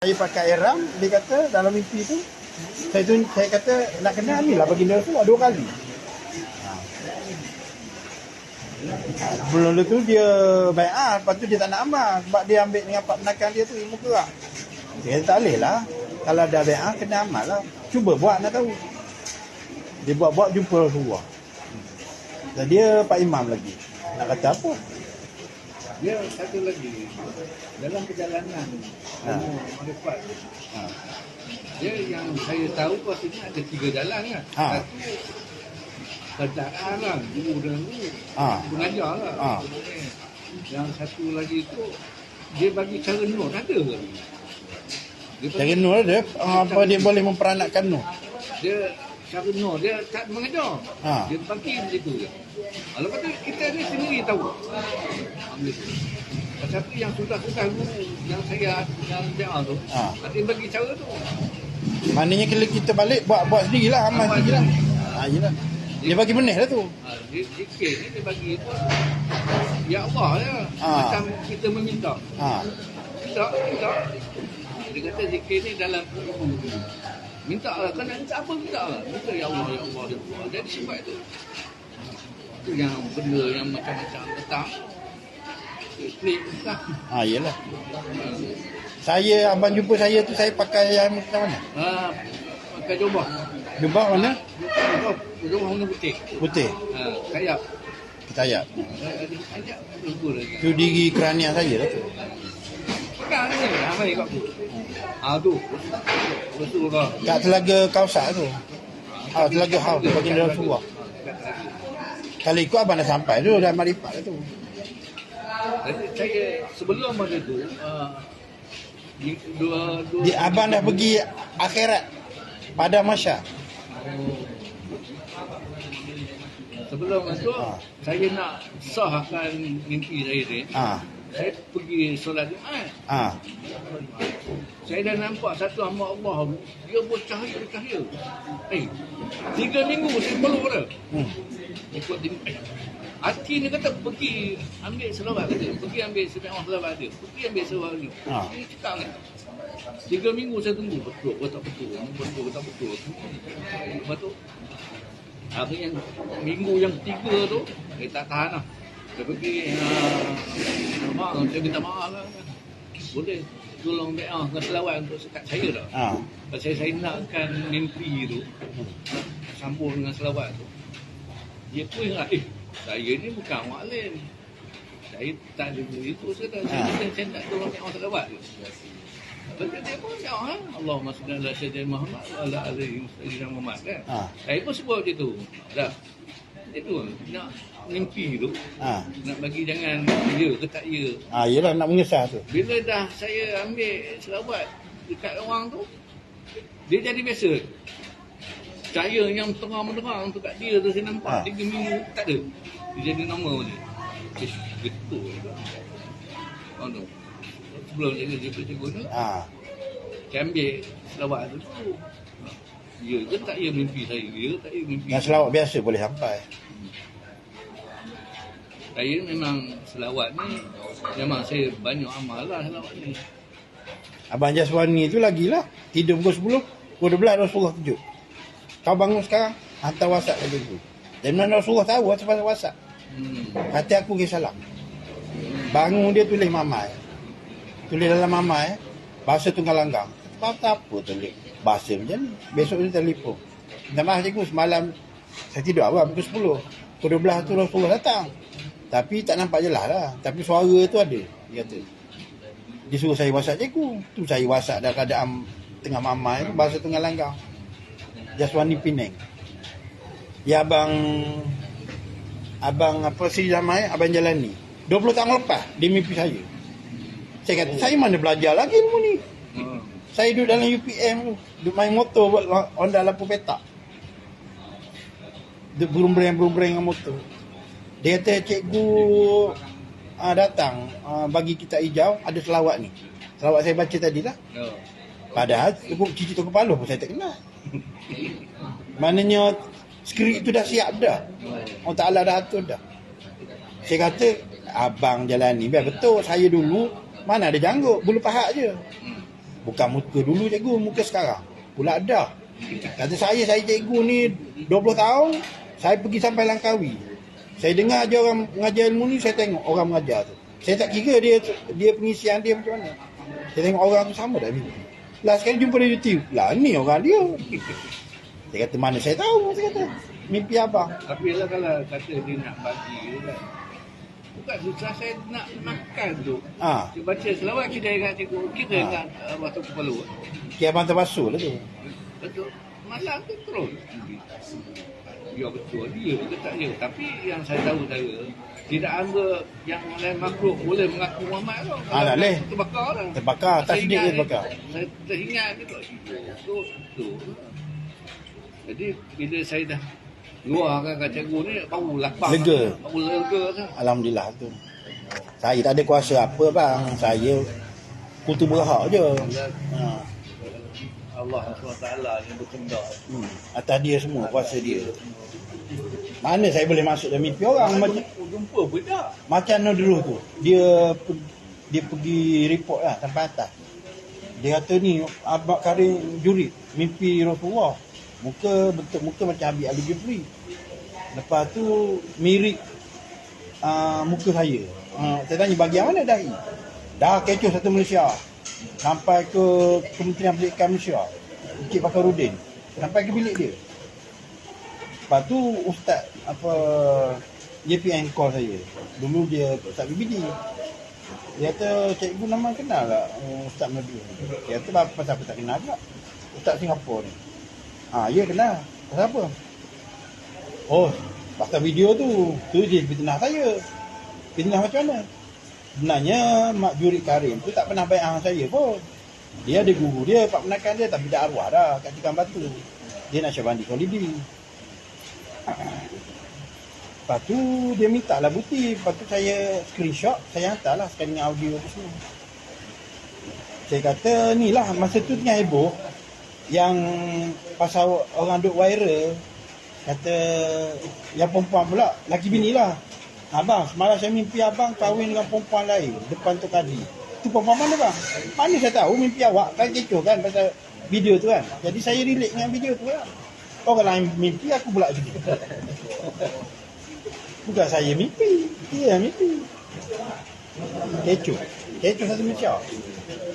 Saya pakai ihram, dia kata dalam mimpi tu, saya kata nak kena ni lah baginda Rasulullah 2 kali. Belum tu dia bai'ah, lepas tu dia tak nak amal sebab dia ambil dengan pak penakan dia tu ilmu gerak. Dia tak boleh lah. Kalau dah bai'ah kena amal lah. Cuba buat nak tahu. Dia buat jumpa Rasulullah. Dan dia Pak Imam lagi. Nak kata apa? Dia satu lagi dalam perjalanan Marifat dia yang saya tahu patutnya ada 3 jalan kan. Satu kerjaan lah, guru dan guru pengajar lah. Yang satu lagi tu dia bagi cara nur ada ke? Cara nur ada apa dia boleh memperanakkan nur? Dia cara nur dia tak mengajar. Dia bagi begitu je. Lepas tu kita ni sendiri tahu. Tapi yang sudah-sudah guru yang saya yang dia tu ada bagi cara tu. Maknanya kalau kita balik buat sendirilah, amal sendirilah. Yalah. Dia bagi benih lah tu. Zikir ni dia bagi tu ya Allah ya. Macam kita meminta. Minta. Dia kata zikir ni dalam minta lah. Kan nak minta apa minta lah. Minta ya Allah, ya Allah, ya Allah. Jadi sebab itu. Itu yang benda yang macam-macam tetap. Klik lah. Yalah. Abang jumpa saya tu saya pakai yang macam mana? Pakai jubah. Jubah mana? Jubah warna putih. Putih. Kayak. Kita ayat. Kayak lupa lagi. Tu diri kerania saya lah tu. Pegang ni ramai kat tu. Tu. Rasulullah. Kat Telaga Kausar tu. Telaga Haus baginda Rasulullah. Kalau ikut abang dah sampai tu dah Marifat tu. Jadi saya sebelum ada tu abang dah pergi akhirat pada masyar. Sebelum itu saya nak sahkan mimpi saya ni. Saya pergi solat Jumaat. Saya dah nampak satu hamba Allah dia bercahaya. 3 minggu saya peluk dia. Ikut dia. Hati ni kata pergi ambil selawat kata. Pergi ambil sembahyang selawat dia. Pergi ambil selawat dia. Ini cakap kan. 3 minggu saya tunggu betul ke tak betul. Betul ke tak betul. Lepas tu hari yang minggu yang 3 tu dia tak tahan lah. Dia pergi saya minta maaf lah. Boleh tolong doa dengan selawat untuk sekat saya dah. Pasal saya nakkan mimpi tu sambung dengan selawat tu. Dia pun ingat saya ni bukan maklim. Saya tak ada begitu. Saya tak tolong doa selawat tu. Lepas dia pun jawab Allahumma salli ala sayyidina Muhammad wa ala alihi sayyidina Muhammad kan. Saya pun sebut macam tu. Dah. Itu nak mimpi tu. Nak bagi jangan ya ke tak ya. Yelah nak mengesah tu. Bila dah saya ambil selawat dekat orang tu, dia jadi biasa. Cahaya yang terang-terang tu kat dia tu saya nampak 3 minggu tak ada. Dia jadi normal je. Betul juga. Sebelum dia cikgu tu, saya ambil selawat tu. Ya ke tak ya mimpi saya? Ya tak ya mimpi. Yang selawat biasa boleh sampai. Saya memang selawat ni memang saya banyak amal lah selawat ni. Abang Jaswani tu lagilah tidur pukul 10, pukul 12 Rasulullah tunjuk. Kau bangun sekarang hantar WhatsApp kat tu. Dan mana Rasulullah tahu pasal WhatsApp. Hati aku kisah bangun dia tulis mamai. Tulis dalam mamai bahasa Tunggal Langgang. Apa tulis bahasa macam ni. Besok dia telefon. Minta maaf cikgu semalam saya tidur awal pukul 10. Pukul 12 tu Rasulullah datang. Tapi tak nampak jelas lah. Tapi suara tu ada. Dia kata. Dia suruh saya WhatsApp cikgu. Tu saya WhatsApp dah keadaan tengah mamai tu bahasa Tunggal Langgang. Jaswani Penang. Ya abang apa si Jamai, abang jalani. 20 tahun lepas dia mimpi saya. Saya kata saya mana belajar lagi ilmu ni. Saya duduk dalam UPM tu, duduk main motor buat Honda lampu petak. Duduk berumbreng dengan motor. Dia kata cikgu datang bagi kita hijau, ada selawat ni. Selawat saya baca tadi lah. Padahal cuci tu kepala pun saya tak kenal. Maknanya skrip tu dah siap dah. Allah Ta'ala dah atur dah. Saya kata abang jalani biar betul. Saya dulu mana ada janggut, bulu pahat je. Bukan muka dulu cikgu, muka sekarang. Pula dah. Kata saya cikgu ni 20 tahun, saya pergi sampai Langkawi. Saya dengar je orang mengajar ilmu ni, saya tengok orang mengajar tu. Saya tak kira dia pengisian dia macam mana. Saya tengok orang tu sama dah mimpi. Last sekali jumpa di YouTube. Lah ni orang dia. Dia kata mana saya tahu, saya kata. Mimpi abang. Tapi lah kalau kata dia nak bagi tu kan, bukan susah saya nak makan tu. Dia baca selawat kita ingat cikgu, kita ingat waktu kepala. Kira abang terbasuh lah tu. Betul. Malam tu terus. Ya betul, dia ke tak dia. Tapi yang saya tahu saya, tidak ada yang lain makhluk boleh mengaku Muhammad tu. Tak boleh. Terbakar lah. Terbakar, tak sedih dia terbakar. Saya teringat juga. Tu. Jadi bila saya dah luarkan kat cikgu ni, baru lapang. Lega. Baru lega tu. Alhamdulillah tu. Saya tak ada kuasa apa bang. Saya kutu berhak je. Allah SWT yang berkendak. Atas dia semua, kuasa dia. Mana saya boleh masuk dalam mimpi orang macam jumpa bedak. macam mana dulu tu. Dia pergi report lah sampai atas. Dia kata ni Abang Karim Jurid mimpi Rasulullah. Muka bentuk muka macam Habib Ali Jufri. Lepas tu mirip muka saya. Saya tanya bahagian mana dahi? Dah kecoh satu Malaysia. Sampai ke Kementerian Pendidikan Malaysia. Encik Fakhruddin. Sampai ke bilik dia. Lepas tu Ustaz JPN call saya. Dulu dia Ustaz BBD. Dia kata cikgu nama kenal tak Ustaz Madu. Dia kata pasal apa tak kenal pula. Ustaz Singapura ni. Ya kenal. Pasal apa? Oh, pasal video tu. Tu dia fitnah saya. Fitnah macam mana? Sebenarnya Mak Jurid Karim tu tak pernah baik saya pun. Dia ada guru dia, pak penakan dia, tapi dah arwah dah kat Tikam Batu. Dia nak Syabandi Khalidi. Lepas tu dia minta lah bukti. Lepas tu saya screenshot, saya hantarlah sekali dengan audio tu semua. Saya kata ni lah masa tu tengah heboh yang pasal orang duk viral. Kata yang perempuan pula, laki bini lah. Abang, semalam saya mimpi abang kahwin dengan perempuan lain depan Tok Kadi. Tu perempuan mana bang? Mana saya tahu mimpi awak kan kecoh kan pasal video tu kan. Jadi saya relate dengan video tu lah. Orang lain mimpi, aku pula gitu. Bukan saya mimpi, dia mimpi. Kecoh satu Malaysia.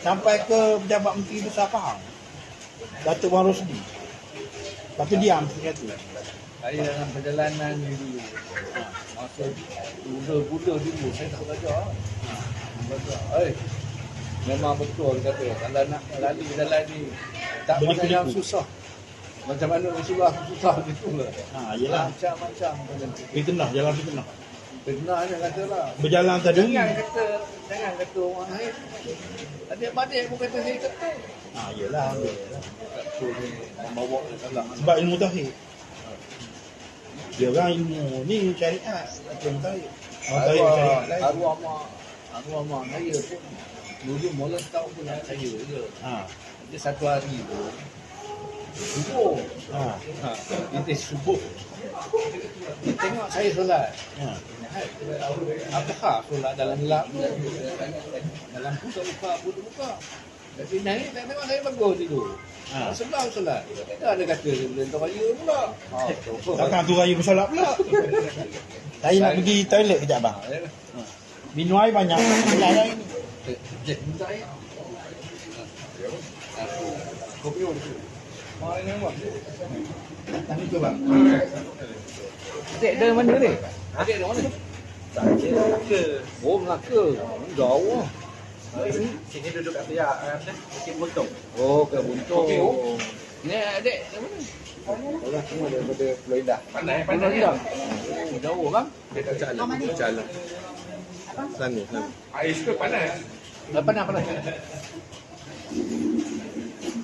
Sampai ke pejabat Menteri Besar Pahang, Datuk Wan Rosdi. Lepas tu diam sekali. Saya dalam perjalanan ni dulu. Masa budak-budak dulu saya tak belajar. Memang betul kata kalau nak lalu jalan ni tak mana yang susah. Macam mana Rasulullah susah gitu lah. Yelah. Macam-macam. Fitnah, jalan fitnah. Fitnahnya katalah. Berjalan tadi. Jangan kata orang lain. Adik-adik pun kata saya kata. Yelah. Tak betul ni. Membawa salah. Sebab ilmu tauhid. Dia orang ilmu ni syariat. Ilmu tauhid. Arwah mak saya pun dulu mula tahu pun saya je. Dia satu hari tu subuh. Kita subuh. Dia tengok saya solat. Apakah solat dalam gelap? Dalam buka. Tapi naik tak tengok saya bagus tidur. Sebelah solat. Dah ada kata dia boleh hantar raya pula. Takkan tu raya bersolat pula. Saya nak pergi toilet kejap bang. Minum air banyak. Sebelah lain. Minta air. Kopi ada. Mai ni bang. Tadi tu bang. Adik dari mana ni? Adik dari mana? Saya Melaka. Oh Melaka. Jauh lah. Sini duduk kat pihak Bukit Buntung. Oh, ke Buntung. Ni adik dari mana? Orang semua daripada Pulau Indah. Pandai dah. Jauh bang. Dekat Jalan. Sana. Air suka panas. Panas.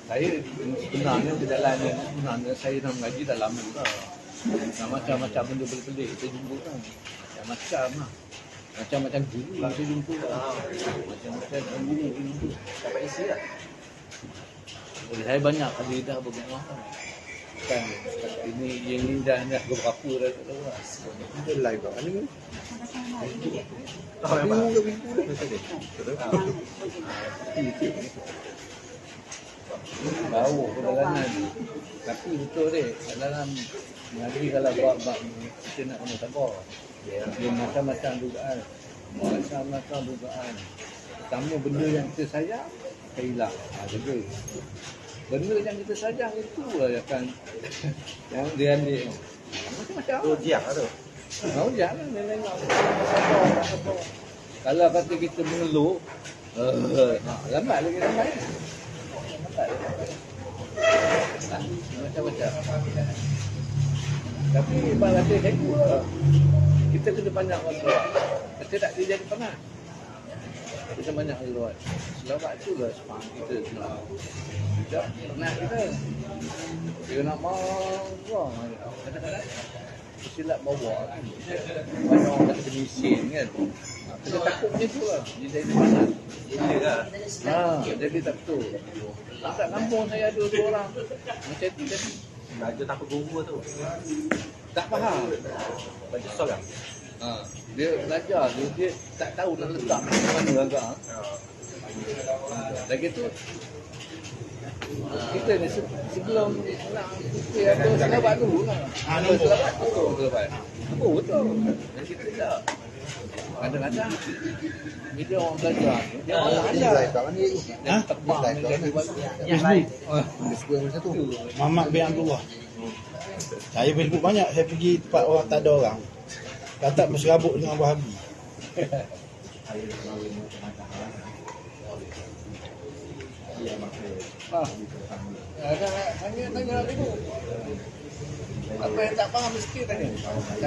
Saya sebenarnya berjalan ni sebenarnya saya dah mengaji dah lama dah. Macam-macam benda pelik-pelik saya jumpa kan. Macam lah. Macam-macam guru saya jumpa. Macam-macam guru saya jumpa. Dapat isi tak? Saya banyak kali dah berbual kan. Ini yang ni dah berapa dah tak tahu lah. Ada live kat mana ni? Memang. bau perjalanan. Tapi betul deh, dalam ngaji kalau buat bab ni, kita nak kena sabar. Dia macam-macam dugaan. Macam-macam dugaan. Pertama benda yang kita sayang, kita hilang. Jaga. Benda yang kita sayang itu lah yang dia ambil. Macam-macam. Tu jiang lah tu. Mau jangan dia tengok. Sabar. Kalau kata kita mengeluh, lambat lagi lambat. Macam-macam. Tapi ibarat kata saya lah. Kita kena banyak selawat. Kita tak dia jadi penat. Kita banyak selawat. Selawat tu lah semangat kita senang. Kita penat kita. Dia nak mau kadang-kadang silap bawa kan. Banyak orang tak ada mesin kan. Kita takut macam tu lah. Dia jadi penat. Jadi tak betul. Tak kampung saya ada 2 orang. Macam tu jadi. Belajar takut guru tu. Tak faham. Belajar soal kan? Dia belajar. Dia tak tahu nak letak mana agak. Lagi tu kita ni sebelum nak ada selabat dulu lah. Selabat tu. Betul. Dan kita tak. Kadang-kadang bila orang belajar dia malah ada terbang Yang lain. Facebook Muhammad bin Abdullah. Saya Facebook banyak. Saya pergi tempat orang tak ada orang. Kata berserabut dengan Wahabi. Tanya dulu. Apa yang tak faham mesti tanya.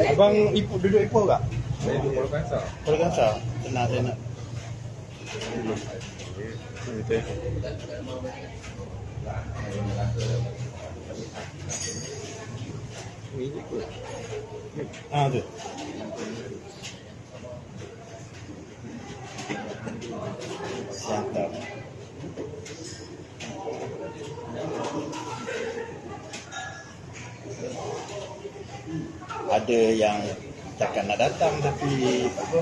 Abang duduk Ipoh tak? Saya duduk Pulau Kansar. Pulau Kansar. Tenang saya nak. Tu. Mantap. Ada yang takkan nak datang tapi apa?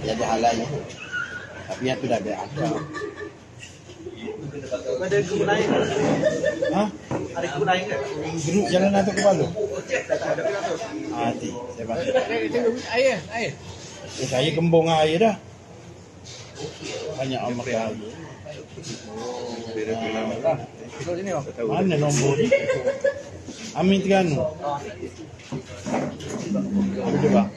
Dia ada hal lain. Tapi yang tu dah ada. Ada guru lain ke? Ha? Ada guru lain ke? Grup jalan atau ke Palu? Tak ada tu. Nanti saya bantu. Air. Saya kembung air dah. Banyak orang makan air. Kalau sini bang. Mana nombor ni? Amin Terengganu. Apa dia bang?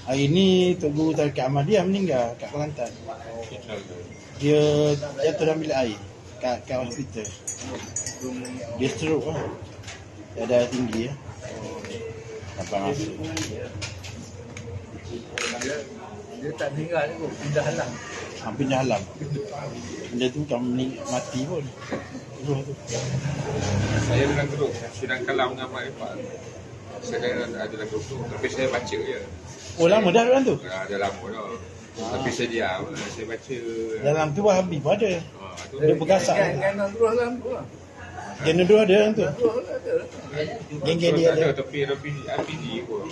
Hari ni Tok Guru Tarikat Ahmadiyah meninggal kat Kelantan. Dia jatuh dalam bilik air kat hospital. Dia stroke lah. Dia ada tinggi ya. Sampai masuk. Dia tak meninggal ni, pindah halang. Pindah alam. Benda tu bukan mati pun. Roh tu. Saya dalam grup sidang kalam dengan Mak Irfan. Saya ada dalam grup tu, tapi saya baca je. Oh lama dah dalam tu? Dah lama dah. Tapi saya diam, saya baca. Dalam tu Wahabi pun ada. Tu Dia bergasak. Kan terus halang tu lah. Jenis dua ada dalam tu. Terus ada. Geng-geng dia ada. ada. Tapi RPG pun.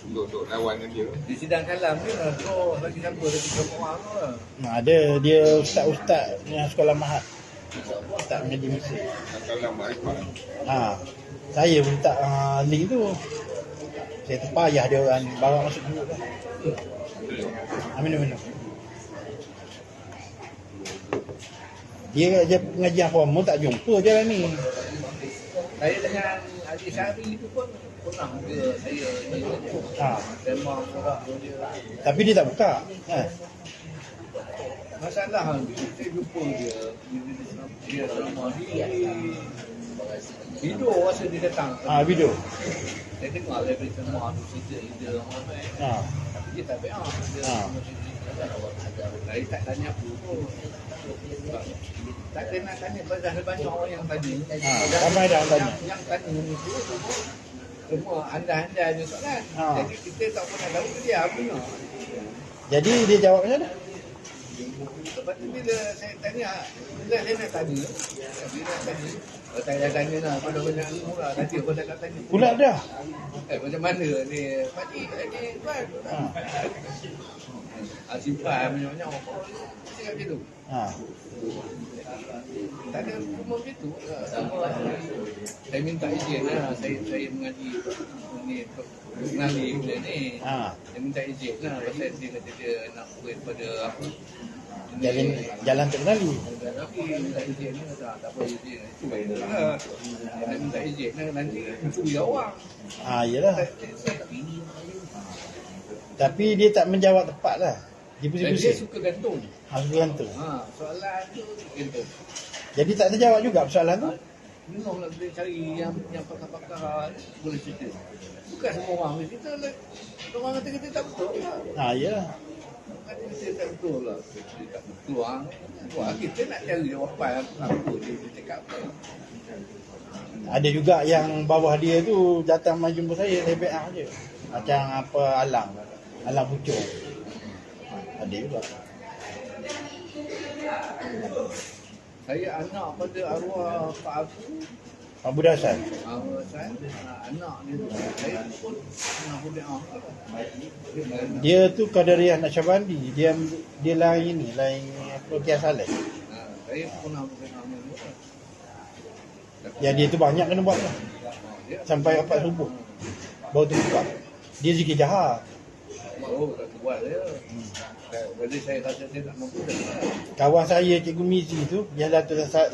Untuk lawan dengan dia. Di sidang kalam ni lah, lagi siapa lagi berapa orang tu lah. Ada dia ustaz-ustaz yang sekolah Mahat. Ustaz mengaji Mesir. Kalam Mak Irfan. Saya pun tak link tu. Saya terpayah dia orang bawa masuk dulu dah. Minum. Dia pengajian formal tak jumpa je lah ni. Saya dengan Haji Syahri tu pun pernah dia saya memang orang dia. Tapi dia tak buka. Masalah saya jumpa dia selama di video masa dia datang. Video. Saya dengar dia semua tu cerita dia ramai. Tapi dia tak bear. Saya tak tanya apa pun. Tak kena tanya banyak orang yang tanya. Ramai dah orang tanya. Yang tanya ni tu semua anda-anda je soalan. Jadi kita tak pernah tahu dia apa nak. Jadi dia jawab macam mana? Lepas tu bila saya tanya, bila saya nak tanya, saya tanya lah, pada banyak ilmu lah, nanti apa tak nak tanya. Pula dah. Macam mana ni, Pakcik, Tuan. simpan banyak-banyak. Cakap macam tu. Ha. Tak ada rumah begitu. Saya minta izin lah. Saya mengaji ni mengenali benda ni. Ha. Saya minta izin lah. Pasal dia kata dia nak buat pada apa. Jalan tak kenali. Tapi minta izin ni tak boleh izin. Itu baik lah. Saya minta izin lah. Nanti curi awak. Yelah. Saya tak pilih. Tapi dia tak menjawab tepat lah. Dia Dan dia pusing-pusing. suka gantung. Suka gantung. Soalan tu gantung. Jadi tak terjawab juga persoalan tu. Memang nak boleh cari yang pakar-pakar boleh cerita. Bukan semua orang boleh cerita lah. Orang kata kita tak betul lah. Yelah. Kata kita tak betul lah. Kita tak betul lah. Wah, kita nak cari jawapan apa dia cakap apa. Ada juga yang bawah dia tu datang mai jumpa saya lebeah je. Macam apa alang pucuk. Ada juga. Saya anak pada arwah Pak Abu. Abu Dasan. Saya anak dia tu. Saya pun anak budak. Dia tu Qadariyah Naqsyabandi. Dia lain apa Kias Saleh. Saya pun anak budak. Ya dia tu banyak kena buat lah. Sampai 4 subuh. Baru tu buka. Dia zikir jahat. Oh, tak buat dia. Jadi saya rasa saya tak mampu dah. Kawan saya Cikgu Mizi tu yang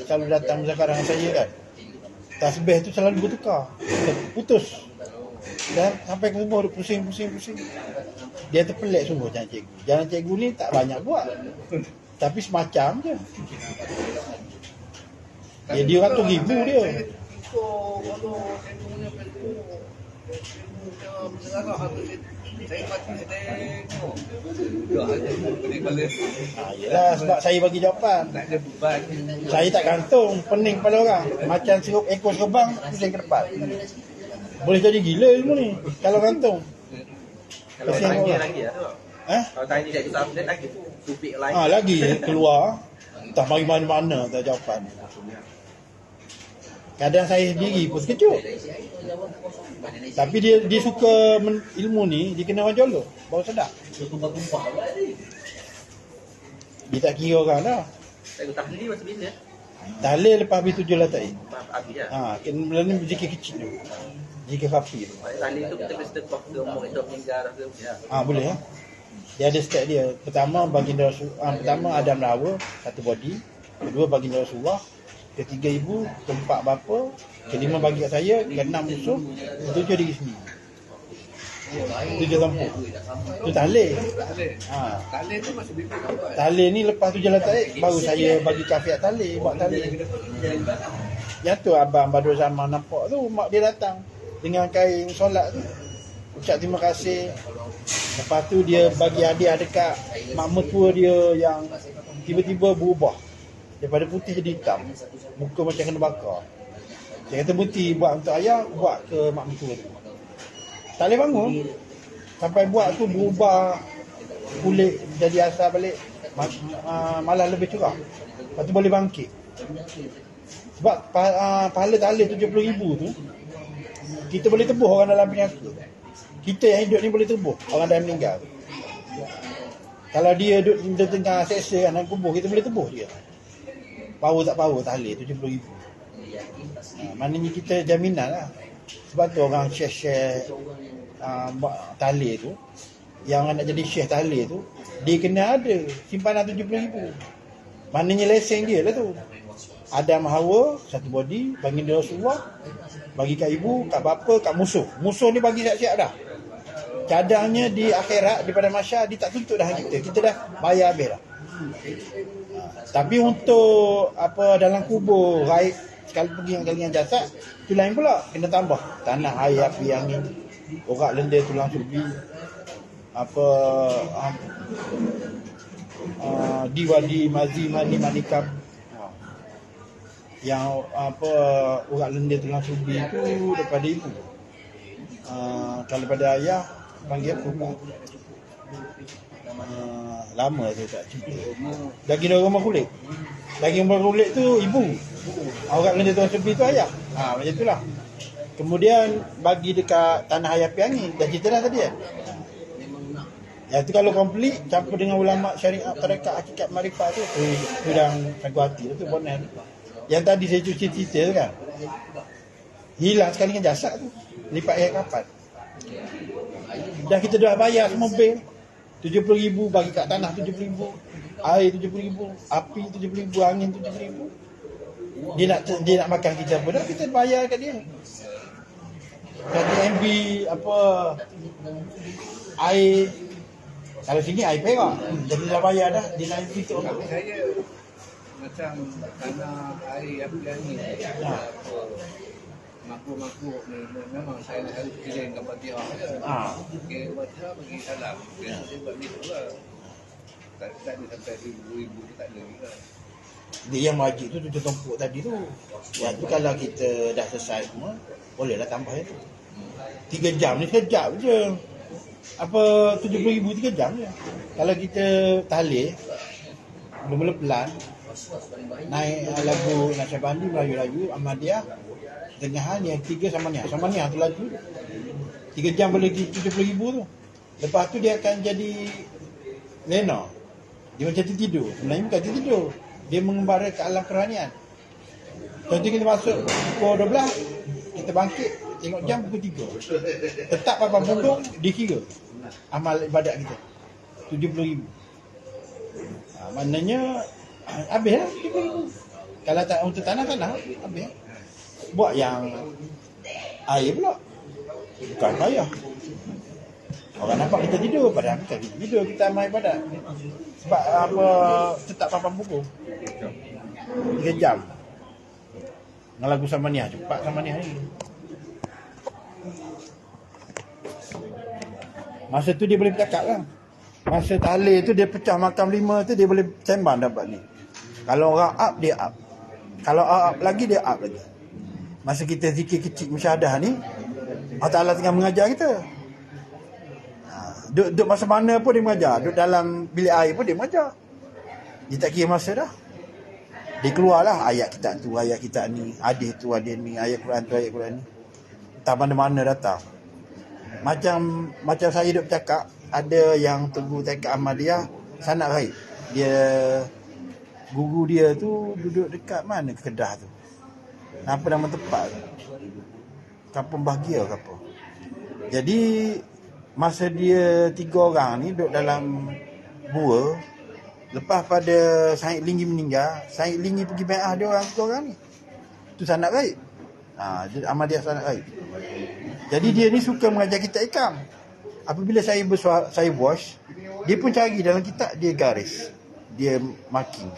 selalu datang muzakarah dengan saya kan. Tasbih tu selalu bertukar. Putus. Dan sampai ke rumah dia pusing. Dia terpelik semua jalan cikgu. Jalan cikgu ni tak banyak buat. Tapi semacam je. Ya dia ratus ribu dia. Kalau saya punya Facebook, saya mati saya tengok. Dah ada balik-balik. Yelah sebab saya bagi jawapan. Tak ada beban. Saya tak gantung, pening kepala orang. Macam sirup ekor serbang, pusing ke depan. Boleh jadi gila ilmu ni kalau gantung. Kalau Kesian tanya orang. lagi lah tu. Kalau tanya cikgu subjek lagi tu topik lain. Lagi keluar. Entah mari mana-mana tak jawapan. Kadang saya sendiri pun terkejut. Tapi dia suka ilmu ni, dia kena orang jolok. Baru sedap. Dia tak kira orang dah. Cikgu tahlil masa bila? Tahlil lepas habis 7 latai. Habis lah. Kena ni zikir kecil tu. Zikir khafi tu. Tahlil tu kita kena stop ke umur itu meninggal dah ke. Boleh ya. Dia ada step dia. Pertama baginda Rasulullah, pertama Adam dan Hawa, satu body. Kedua baginda Rasulullah, ketiga ibu, keempat bapa, kelima bagi kat saya, keenam musuh, ketujuh diri sendiri. 7 lampu. Itu tahlil. Tahlil tu masih bibir apa? Tahlil ni lepas 7 latai baru saya bagi kafiat tahlil, buat tahlil. Yang tu abang Badrul Zaman nampak tu, mak dia datang dengan kain solat tu. Ucap terima kasih. Lepas tu dia bagi hadiah dekat mak mertua dia yang tiba-tiba berubah. Daripada putih jadi hitam. Muka macam kena bakar. Dia kata Muti buat untuk ayah, buat ke mak mertua tu. Tak boleh bangun. Sampai buat tu berubah kulit jadi asal balik. Malah lebih cerah. Lepas tu boleh bangkit. Sebab pahala tahlil 70,000 tu, kita boleh tebuh orang dalam penyakit. Kita yang hidup ni boleh tebuh orang dah meninggal. Kalau dia duduk di tengah seksa kan, dalam kubur, kita boleh tebuh dia. Power tak power tahlil 70,000. Maknanya kita jaminan lah. Sebab tu orang share tahlil tu, yang nak jadi syekh tahlil tu, dia kena ada simpanan 70,000. Maknanya lesen dia lah tu. Adam Hawa satu body, baginda Rasulullah, bagi kat ibu, kat bapa, kat musuh. Musuh ni bagi siap-siap dah. Cadangnya di akhirat, di pada mahsyar, dia tak tuntut dah kita. Kita dah bayar habis dah. Tapi untuk apa dalam kubur, raib sekali pergi yang kali yang jasad, tu lain pula, kena tambah tanah, air, api, angin, urat lendir, tulang subi, apa diwadi, mazi, mani, manikam, yang apa urat lendir, tulang subi tu daripada ibu. Kalau pada ayah panggil apa? Lama tu tak cerita. Daging rumah kulit. Daging rumah kulit tu ibu. Orang lendir tuan sepi tu ayah. Macam itulah. Kemudian bagi dekat tanah air api angin. Dah cerita dah tadi kan? Yang tu kalau komplit campur dengan ulama syariat tarekat hakikat makrifat tu sedang sagu hati tu bonel. Yang tadi saya cuci cerita tu kan. Hilang sekali dengan jasad tu. Lipat air kapan. Dah kita dah bayar semua bil. 70,000 bagi kat tanah 70,000. Air 70,000, api 70,000, angin 70,000. Dia nak makan kita apa dah kita bayar kat dia. Kata MB apa air kalau sini air perak. Jadi dah bayar dah di lain situ. Tapi saya macam tanah air apa ni. Makhluk-makhluk ni memang saya harus kirim ke Fatihah je. Kirim Fatihah bagi salam. Dia buat ni tu lah. Tak ada sampai ribu-ribu tu tak ada juga. Dia yang wajib tu 7 tumpuk tadi tu. Yang tu kalau kita dah selesai semua, bolehlah tambah itu. 3 jam ni sekejap je. Apa 70,000 3 jam je. Kalau kita tahlil mula-mula pelan naik lagu Nasyabandi Melayu-Melayu Ahmadiyah tengahan yang 3 Samaniah tu laju 3 jam boleh 70,000 tu. Lepas tu dia akan jadi lena. Dia macam tidur. Sebenarnya bukan tidur. Dia mengembara ke alam kerohanian. Contoh kita masuk pukul 12, kita bangkit tengok jam pukul 3. Tetap papan punggung dikira amal ibadat kita 70,000. Maknanya habislah 70,000. Kalau tak untuk tanah habis. Buat yang air pula bukan payah. Orang nampak kita tidur, padahal kita tidur, kita amal ibadat. Sebab apa tetap papan punggung 3 jam. Dengan lagu Samaniah, cepat Samaniah ni. Masa tu dia boleh bercakap lah. Masa tahlil tu dia pecah makam 5 tu dia boleh sembang dapat ni. Kalau orang up dia up. Kalau up lagi dia up lagi. Masa kita zikir kecil musyahadah ni, Allah Ta'ala tengah mengajar kita. Duduk masa mana pun dia mengajar. Duduk dalam bilik air pun dia mengajar. Dia tak kira masa dah. Dia keluarlah ayat kita tu, ayat kita ni, hadis tu, hadis ni, ayat Quran tu, ayat Quran ni. Entah mana-mana datang. Macam saya duduk bercakap, ada yang tunggu tarekat Ahmadiyah, sanak raib. Dia, guru dia tu duduk dekat mana Kedah tu. Apa nama tempat tu? Kampung Bahagia ke apa. Jadi, masa dia 3 orang ni duduk dalam gua, lepas pada Syed Linggi meninggal, Syed Linggi pergi bai'ah dia orang 3 orang ni. Tu sanak raib. Ahmadiyah sanak raib. Jadi dia ni suka mengajar kita ikam. Apabila saya wash, dia pun cari dalam kitab, dia garis. Dia marking.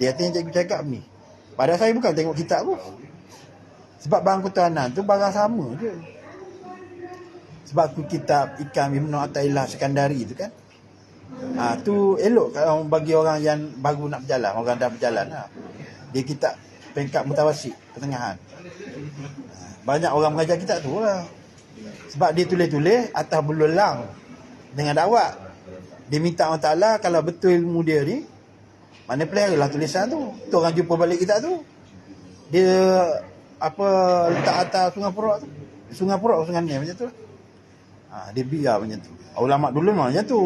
Dia kata cikgu cakap ni. Padahal saya bukan tengok kitab pun. Sebab barang kutanan tu barang sama je. Sebab tu kitab Ikam Ibn Athaillah Sekandari tu kan. Tu elok kalau bagi orang yang baru nak berjalan, orang dah berjalan lah. Dia kitab peringkat mutawasit, pertengahan. Banyak orang mengajar kitab tu lah. Sebab dia tulis-tulis atas belulang dengan dakwat. Dia minta Allah Ta'ala kalau betul ilmu dia ni, mana peliharalah tulisan tu. Tu orang jumpa balik kitab tu. Dia letak atas Sungai Purok tu. Sungai Purok, Sungai Nil macam tu. Dia biar macam tu. Ulama dulu memang macam tu.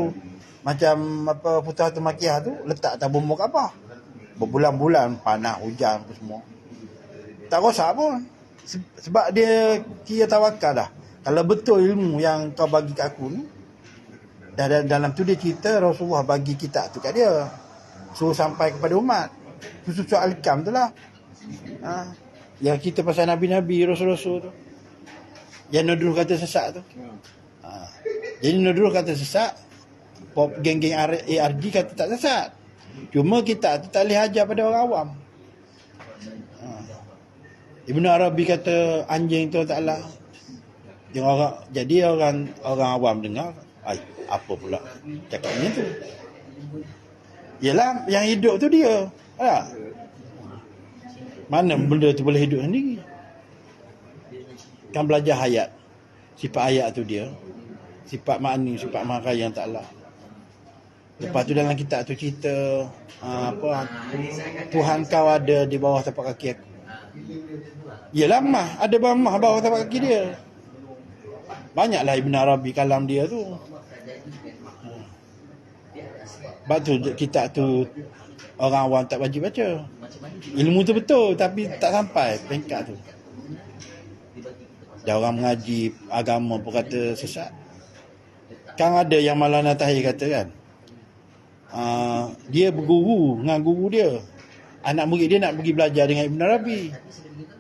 Macam Futuhatul Makkiyah tu letak atas bumbu Kaabah. Berbulan-bulan panas, hujan apa semua. Tak rosak pun. Sebab dia kira tawakal dah. Kalau betul ilmu yang kau bagi kat aku ni, dah dalam tu dia cerita Rasulullah bagi kitab tu kat dia. Suruh sampai kepada umat. Susu Al-Ikam tu lah. Yang kita pasal Nabi-Nabi, Rasul-Rasul tu. Yang Nudruh kata sesat tu. Jadi Nudruh kata sesat, geng-geng ARG kata tak sesat. Cuma kita tu tak boleh ajar pada orang awam. Ibn Arabi kata anjing tu taklah. Jadi orang awam dengar, apa pula cakap macam tu. Yalah, yang hidup tu dia. Mana benda tu boleh hidup sendiri. Kan belajar ayat. Sifat ayat tu dia. Sifat makni, sifat maha yang taklah. Lepas tu dalam kitab tu cerita Tuhan kau ada di bawah tapak kaki aku. Yalah mah, ada mah bawah tapak kaki dia. Banyaklah Ibn Arabi kalam dia tu. Sebab tu kitab tu orang awam tak wajib baca. Ilmu tu betul tapi tak sampai peringkat tu. Dan orang mengaji agama pun kata sesat. Kan ada yang Maulana Tahir kata kan, dia berguru dengan guru dia. Anak murid dia nak pergi belajar dengan Ibn Arabi.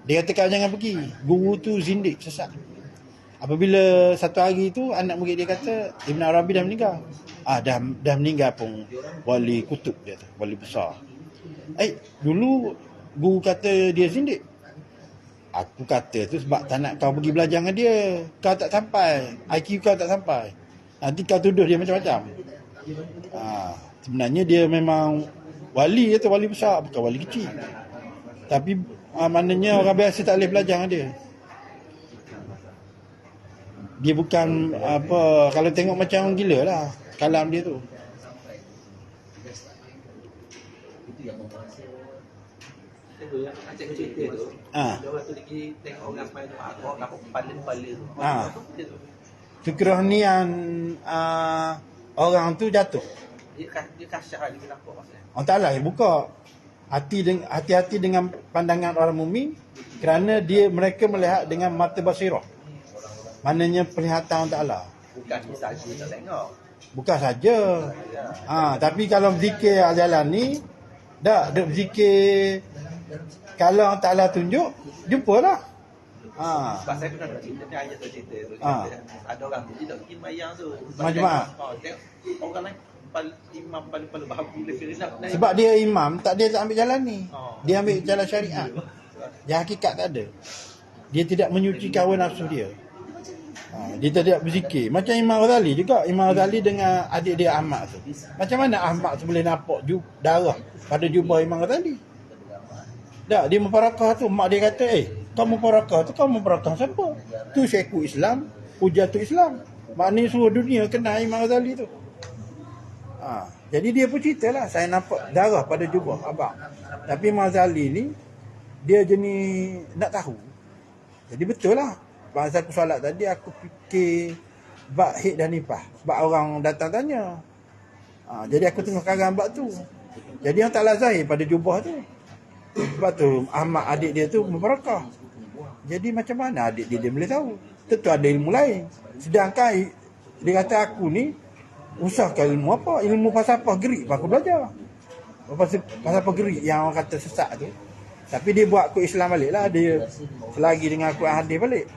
Dia kata kau jangan pergi. Guru tu zindik, sesat. Apabila satu hari tu anak murid dia kata Ibn Arabi dah meninggal. Dah meninggal pun wali kutub dia tu, wali besar. Dulu guru kata dia zindik. Aku kata tu sebab tak nak kau pergi belajar dengan dia. Kau tak sampai, IQ kau tak sampai. Nanti kau tuduh dia macam-macam. Sebenarnya dia memang wali tu, wali besar, bukan wali kecil. Tapi maknanya orang biasa tak boleh belajar dengan dia. Dia bukan apa, kalau tengok macam gila lah kalam dia tu. Itu yang Aceh cerita tu. Dia orang tu lagi tengok orang main tu, orang apa kepala-kepala tu. Kekeranian orang tu jatuh. Dia kasyah dia nampak maksudnya. Allah Ta'ala yang buka hati-hati dengan pandangan orang mukmin, kerana mereka melihat dengan mata basirah. Maknanya penglihatan Allah Ta'ala. Bukan saja tak tengok. Bukan saja. Tapi kalau berzikir jalan ni, dah berzikir, kalau Allah Ta'ala tunjuk, jumpalah. Sebab saya pernah cerita ni, ayah tu cerita tu. Ada orang tu tidak pergi mayang tu. Majma'ah. Tengok orang lain imam paling bahagia lebih nak. Sebab dia imam, dia tak ambil jalan ni. Dia ambil jalan syariat. Yang hakikat tak ada. Dia tidak menyucikan hawa nafsu dia. Dia tidak berzikir. Macam Imam Ghazali juga. Imam Ghazali dengan adik dia Ahmad tu. Macam mana Ahmad tu boleh nampak darah pada jubah Imam Ghazali? Tak, dia mufarakah tu. Mak dia kata, kau mufarakah tu, kau mufarakah siapa? Tu Syekhul Islam, Hujatul Islam. Maknanya seluruh dunia kenal Imam Ghazali tu. Jadi dia pun cerita lah, saya nampak darah pada jubah abang. Tapi Imam Ghazali ni, dia jenis nak tahu. Jadi betul lah. Masa aku solat tadi, aku fikir bab hid dan nifah. Sebab orang datang tanya. Jadi aku tengok karang bab tu. Jadi yang tak lazahir pada jubah tu. Sebab tu Ahmad adik dia tu mubarakah. Jadi macam mana adik dia boleh tahu? Tentu ada ilmu lain. Sedangkan dia kata aku ni usahkan ilmu apa? Ilmu falsafah Greek aku belajar. Falsafah Greek yang orang kata sesat tu. Tapi dia buat aku Islam balik lah. Dia selagi dengan aku hadis balik.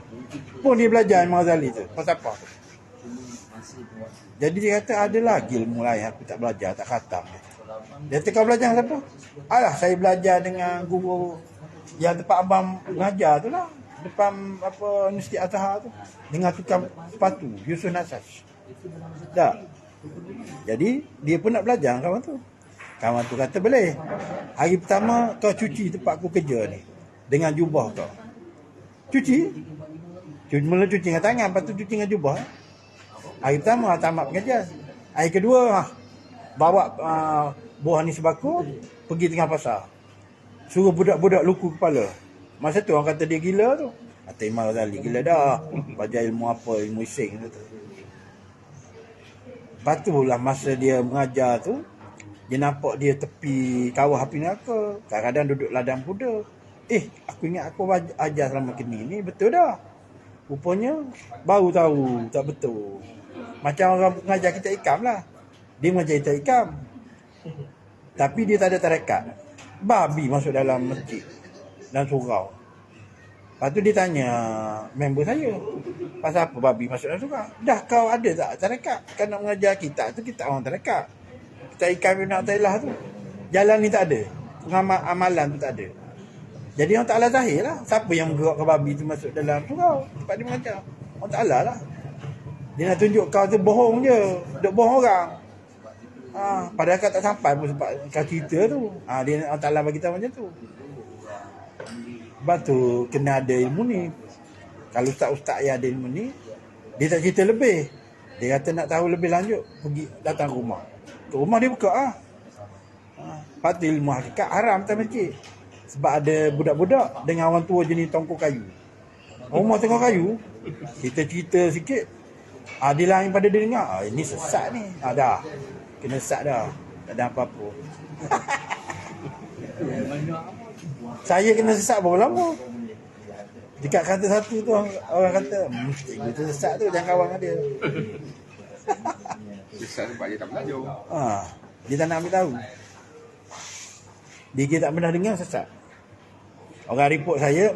Pun dia belajar Imam Ghazali tu, falsafah tu. Jadi dia kata ada lagi ilmu lain aku tak belajar, tak khatam. Dia kata kau belajar siapa? Alah, saya belajar dengan guru yang tempat abang mengajar tu lah. Depan Universiti Azhar tu. Dengan tukang sepatu, Yusuf Nasaj. Tak. Jadi dia pun nak belajar kawan tu. Kawan tu kata boleh. Hari pertama kau cuci tempat aku kerja ni dengan jubah kau. Cuci. Mula cuci dengan tangan, lepas tu cuci dengan jubah. Hari pertama tamat pengajian. Hari kedua bawa buah ni sebako pergi tengah pasar. Suruh budak-budak luku kepala. Masa tu orang kata dia gila tu. Kata Imam Ghazali gila dah. Belajar ilmu apa, ilmu ising tu. Lepas tu lah masa dia mengajar tu, dia nampak dia tepi kawah api neraka. Kadang-kadang duduk ladang kuda. Aku ingat aku ajar selama ni betul dah. Rupanya baru tahu tak betul. Macam orang mengajar kita ikam lah. Dia mengajar kita ikam. Tapi dia tak ada tarekat. Babi masuk dalam masjid dan surau. Lepas tu dia tanya member saya, pasal apa babi masuk dalam surau? Dah kau ada tak tarekat? Kan nak mengajar kita tu, kita orang tarekat. Kita ikam Ibn Athaillah tu. Jalan ni tak ada. Amalan tu tak ada. Jadi orang Ta'ala zahir lah. Siapa yang menggerakkan babi tu masuk dalam surau tempat dia mengajar? Allah Ta'ala lah. Dia nak tunjuk kau tu bohong je. Duk bohong orang. Padahal kau tak sampai pun sebab kau cerita tu. Dia Allah Ta'ala bagi tahu macam tu. Sebab tu kena ada ilmu ni. Kalau ustaz-ustaz yang ada ilmu ni, dia tak cerita lebih. Dia kata nak tahu lebih lanjut, pergi datang rumah. Ke rumah dia buka Lepas tu ilmu hakikat haram tak masjid. Sebab ada budak-budak dengan orang tua jenis tongkol kayu. Rumah tengok kayu, kita cerita sikit. Dia lain pada dia dengar. Ini sesat ni. Dah. Kena sesat dah. Tak ada apa-apa. Banyak Saya kena sesak berapa lama? Dekat kata satu tu orang kata, cikgu tu sesak tu jangan kawan dengan dia. Besar sebab dia tak belajar. Dia tak nak ambil tahu. Dia tak pernah dengar sesak. Orang report saya,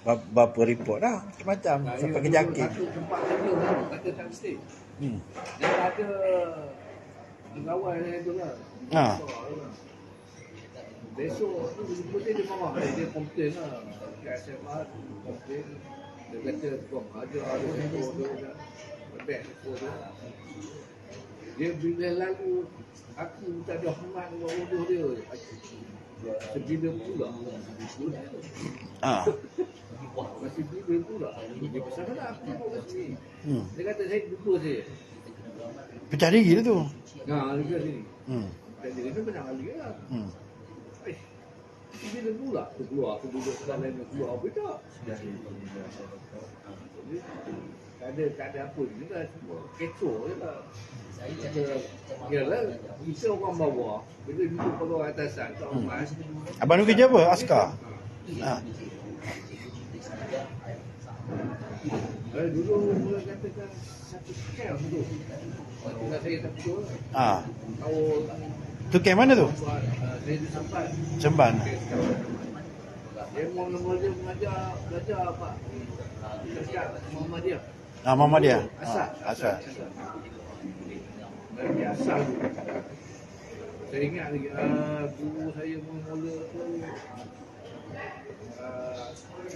berapa report dah macam sampai ke jakit. satu tempat kerja tu, kata translate. Dan ada pegawai saya tu lah. Besok tu dia marah. Dia komplain lah. Dia SMA komplain. Dia kata kau ada beg tu. Dia bila lalu aku tak ada hormat dengan bodoh dia. Sebila pula. Masih bila pula. Dia pasal mana aku kat sini. Dia kata saya lupa saya. Pecah diri lah tu. Dia kata sini. Dia kata banyak kali lah. Bila pula tu keluar, aku duduk sebelah lain keluar apa tak? Tak ada apa je lah, cuma kecoh je lah. Yalah, kita orang bawah, bila duduk pada orang atasan, tak hormat. Abang tu kerja apa? Askar? Dulu mula katakan satu kel tu. Waktu saya tak betul lah. Tu camp mana tu? Saya di Sampan. Semban. Dia mula-mula belajar apa? Dekat Muhammadiyah. Mama dia? Asal. Dari asal tu. Saya ingat lagi, guru saya mula tu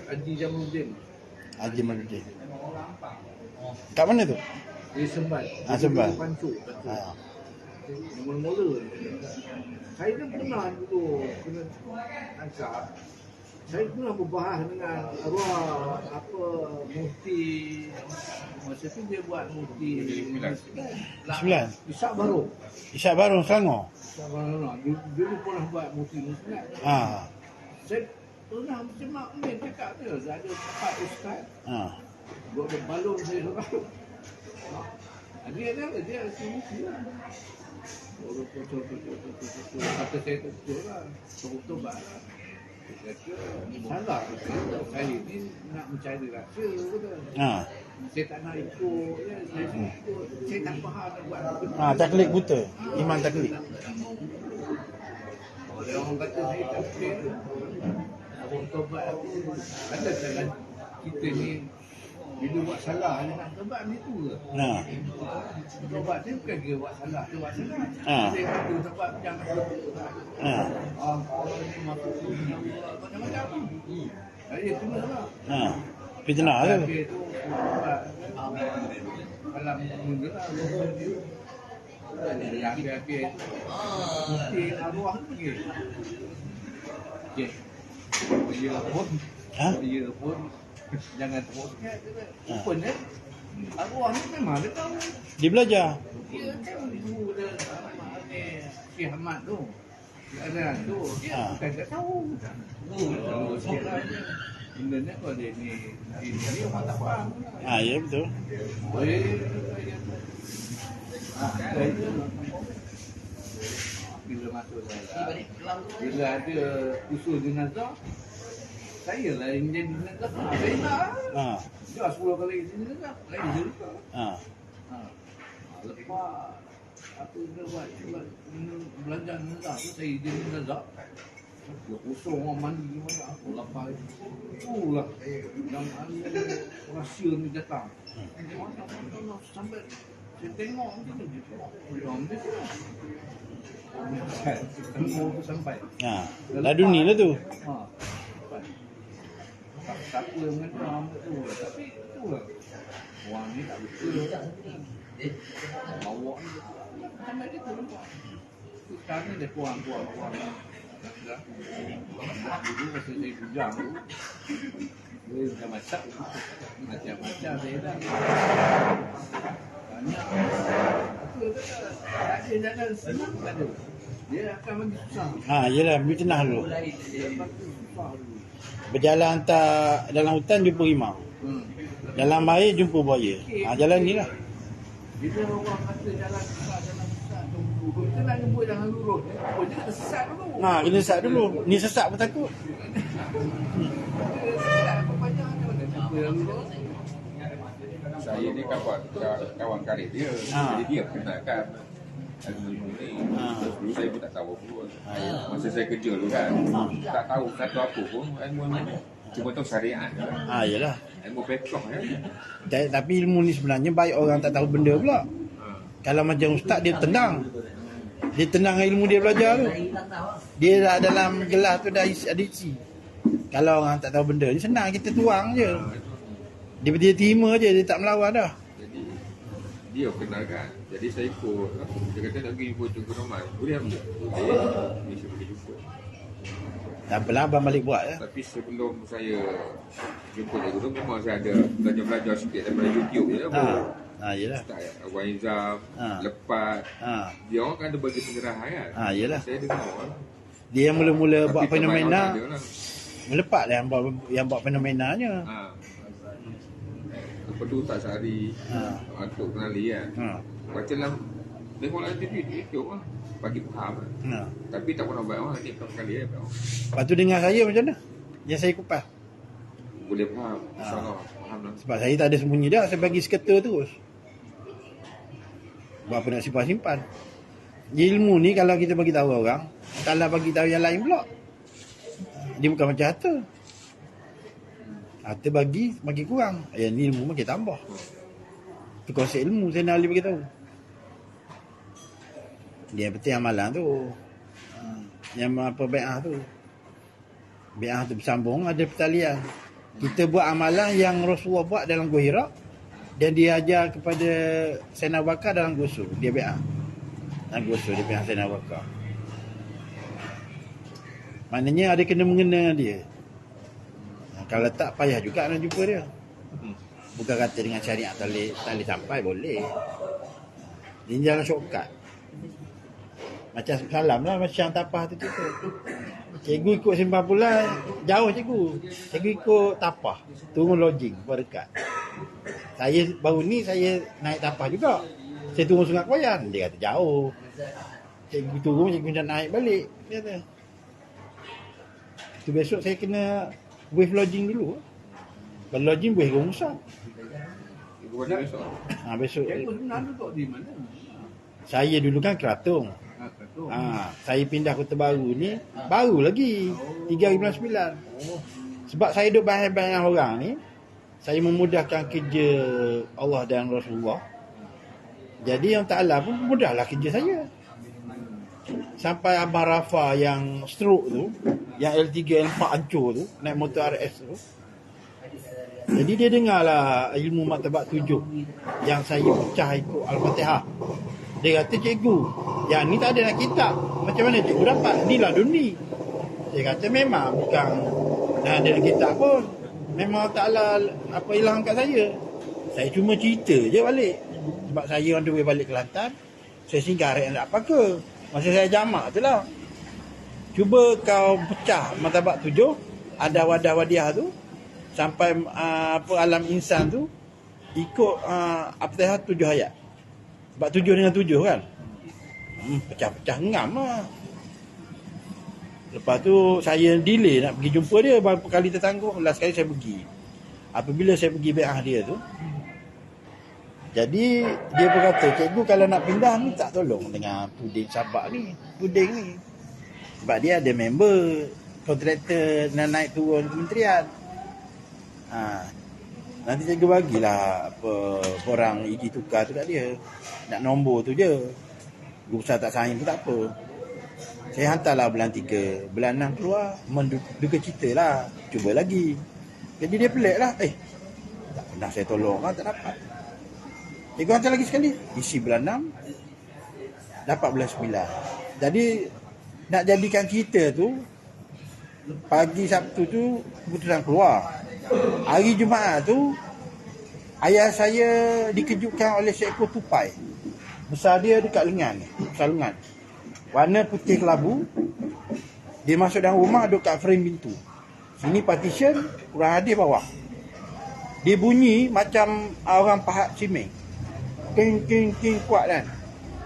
Haji Jamaluddin. Haji Jamaluddin. Kat mana tu? Di Semban. Semban. Pancuk. Mula-mula. Saya kan pernah dulu kena tangkap. Saya pernah berbahas dengan arwah mufti. Masa tu dia buat mufti 9. Ishak Baru. Ishak Baru Selangor. Ishak Baru. Dulu pernah buat mufti muslim. Saya pernah macam makmum cakap dia. Ada 4 ustaz. Buat ada balon saya seorang. Dia mufti lah. Betul. Kata saya tu betul lah. Betul-betul lah. Dia kata, salah. Saya ni nak mencari rahsia. Saya tak nak ikut. Saya tak faham nak buat apa. Taklid buta. Iman taklid. Orang kata saya tak boleh. Abang tobat aku. Kata jalan kita ni bila buat salah, dia nak tobat ni tu ke? Tobat dia bukan kira buat salah, dia buat salah. Saya kata tobat jangan tobat. Kalau ni masuk dunia, macam-macam. Dia kena lah. Fitnah tu. Habis tu, alam mula lah. Habis-habis mesti arwah tu pergi. Dia pun jangan teruskan. Open arwah ni memang dia tahu. Dia belajar. Dia kan guru dia Syekh Ahmad tu. Ada tu. Dia bukan tak tahu. Sikit lah. Benda ni kalau dia ni orang tak faham. Ya betul. Bila masuk saya, bila ada usul jenazah, saya lah yang jadi jenazah. Saya nak. Dia 10 kali jenazah, lain cerita. Lepas apa dia buat belanja jenazah tu, saya jadi jenazah. Dia kosong orang mandi mana aku lapar. Itulah yang rahsia ni datang. Sampai saya tengok macam ni. Dia tu sampai. Dah dunia lah tu. Siapa yang mengenal tu. Tapi itulah. Orang ni tak betul. Bawa ni sampai dia tu nampak. Sekarang ni dia kurang. Dulu masa saya bujang tu, dia dah masak macam-macam saya dah. Banyak. Aku kata, tak ada jalan senang tak ada. Dia akan bagi susah. Yelah, ambil tenah dulu. Dia bagi susah dulu. Berjalan hantar dalam hutan jumpa rimau. Dalam air jumpa buaya. Jalan ni lah. Bila orang kata jalan susah, tunggu Kita nak jemput jangan lurus. Oh, dia kena sesat dulu. Kena sesat dulu. Ni sesat pun takut. Dia sesat apa banyak macam mana? Jemput yang lurus. Saya ni kawan karib dia. Jadi dia kenalkan ilmu ni. Dulu saya pun tak tahu apa pun. Masa saya kerja dulu kan, tak tahu satu apa pun ilmu ni. Cuma tahu syariat. Yelah. Ilmu fiqh ya. Tapi ilmu ni sebenarnya baik orang tak tahu benda pula. Kalau macam ustaz dia tenang. Dia tenang ilmu dia belajar tu. Dia dah dalam gelas tu dah ada isi. Kalau orang tak tahu benda ni senang kita tuang je. Dia terima je, dia tak melawan dah. Jadi dia kenalkan. Jadi saya ikut. Dia kata nak pergi jumpa Tengku Rahman. Boleh apa? Boleh. Saya boleh jumpa. Tak apalah, abang balik buat ya. Tapi sebelum saya jumpa dia dulu, memang saya ada belajar-belajar sikit daripada YouTube je. Yelah. Abang Izam, Lepat. Dia orang kan ada bagi penyerahan kan. Yelah. Saya dengar lah. Dia yang mula-mula Tapi buat fenomena. lah. Melepak lah yang buat fenomenanya. Lepas tu tak sehari Atuk kenali kan. Baca lah, tengok lah TV YouTube lah. Bagi faham lah. Tapi tak pernah baik orang. Ni pertama kali Lepas tu dengar saya macam mana? Yang saya kupas. boleh faham. InsyaAllah faham lah. Sebab saya tak ada sembunyi dah. Saya bagi sketa terus. Buat apa nak simpan-simpan. Ilmu ni kalau kita bagi tahu orang, taklah bagi tahu yang lain pula. Dia bukan macam harta. Harta bagi kurang. Yang ni ilmu makin tambah. Itu konsep ilmu saya nak bagi tahu. Dia penting amalan tu. Yang apa bai'ah tu. Bai'ah tu bersambung ada pertalian. Kita buat amalan yang Rasulullah buat dalam Gua Hira dan dia ajar kepada Sayyidina Abu Bakar dalam Gua Sur. Dia bai'ah. Dalam Gua Sur dia bai'ah Sayyidina Abu Bakar. Maknanya ada kena-mengena dia. Kalau tak payah juga nak jumpa dia. Bukan kata dengan syariat tak boleh sampai, boleh. Dia jalan shortcut. Macam salam lah macam tapah tu cerita. Cikgu ikut Simpang Pulau, jauh cikgu. Cikgu ikut tapah, turun lodging buat dekat. Saya baru ni saya naik tapah juga. Saya turun Sungai Koyan, dia kata jauh. Cikgu turun, cikgu dah naik balik. Dia kata. Tu besok saya kena wave lodging dulu. Kalau lodging boleh rongsang. Ibu balik besok. Besok. Cikgu sebenarnya duduk di mana? Saya dulu kan Keratung. Saya pindah Kota Baru ni baru lagi 3 bulan 9. Sebab saya duduk bahan-bahan dengan orang ni, saya memudahkan kerja Allah dan Rasulullah. Jadi yang Ta'ala pun mudahlah kerja saya. Sampai Abang Rafa yang stroke tu, yang L3 L4 hancur tu, naik motor RS tu. Jadi dia dengarlah ilmu martabat 7 yang saya pecah ikut Al-Fatihah. Dia kata, cikgu, yang ni tak ada nak kitab. Macam mana cikgu dapat? Ni lah dunia. Dia kata memang bukan dah ada nak kitab pun. Memang Ta'ala apa ilham kat saya. Saya cuma cerita je balik. Sebab saya on the way balik Kelantan, saya singgah Rehat apa ke. Masa saya jamak tu lah. Cuba kau pecah martabat 7, ada wadah-wadiah tu, sampai alam insan tu, ikut Al-Fatihah 7 ayat. Sebab 7 dengan 7 kan. Pecah-pecah ngam lah. Lepas tu saya delay nak pergi jumpa dia. Berapa kali tertangguh, last kali saya pergi. Apabila saya pergi bai'ah dia tu, jadi dia berkata, cikgu kalau nak pindah ni tak tolong dengan puding Sabak ni, puding ni. Sebab dia ada member kontraktor nak naik turun kementerian. Nanti cikgu bagilah apa orang igi tukar tu kat dia. Nak nombor tu je. Guru besar tak sign pun tak apa. Saya hantarlah bulan 3. Bulan 6 keluar. Menduga cerita lah. Cuba lagi. Jadi dia pelik lah. Tak pernah saya tolong kan, tak dapat. Cikgu hantar lagi sekali. Isi bulan 6. Dapat bulan 9. Jadi nak jadikan cerita tu, pagi Sabtu tu keputusan keluar. Hari Jumaat tu ayah saya dikejutkan oleh seekor tupai. Besar dia dekat lengan ni, besar lengan. Warna putih kelabu. Dia masuk dalam rumah, duduk kat frame pintu. Sini partition, kurang ada bawah. Dia bunyi macam orang pahat cimeng. King kuat kan.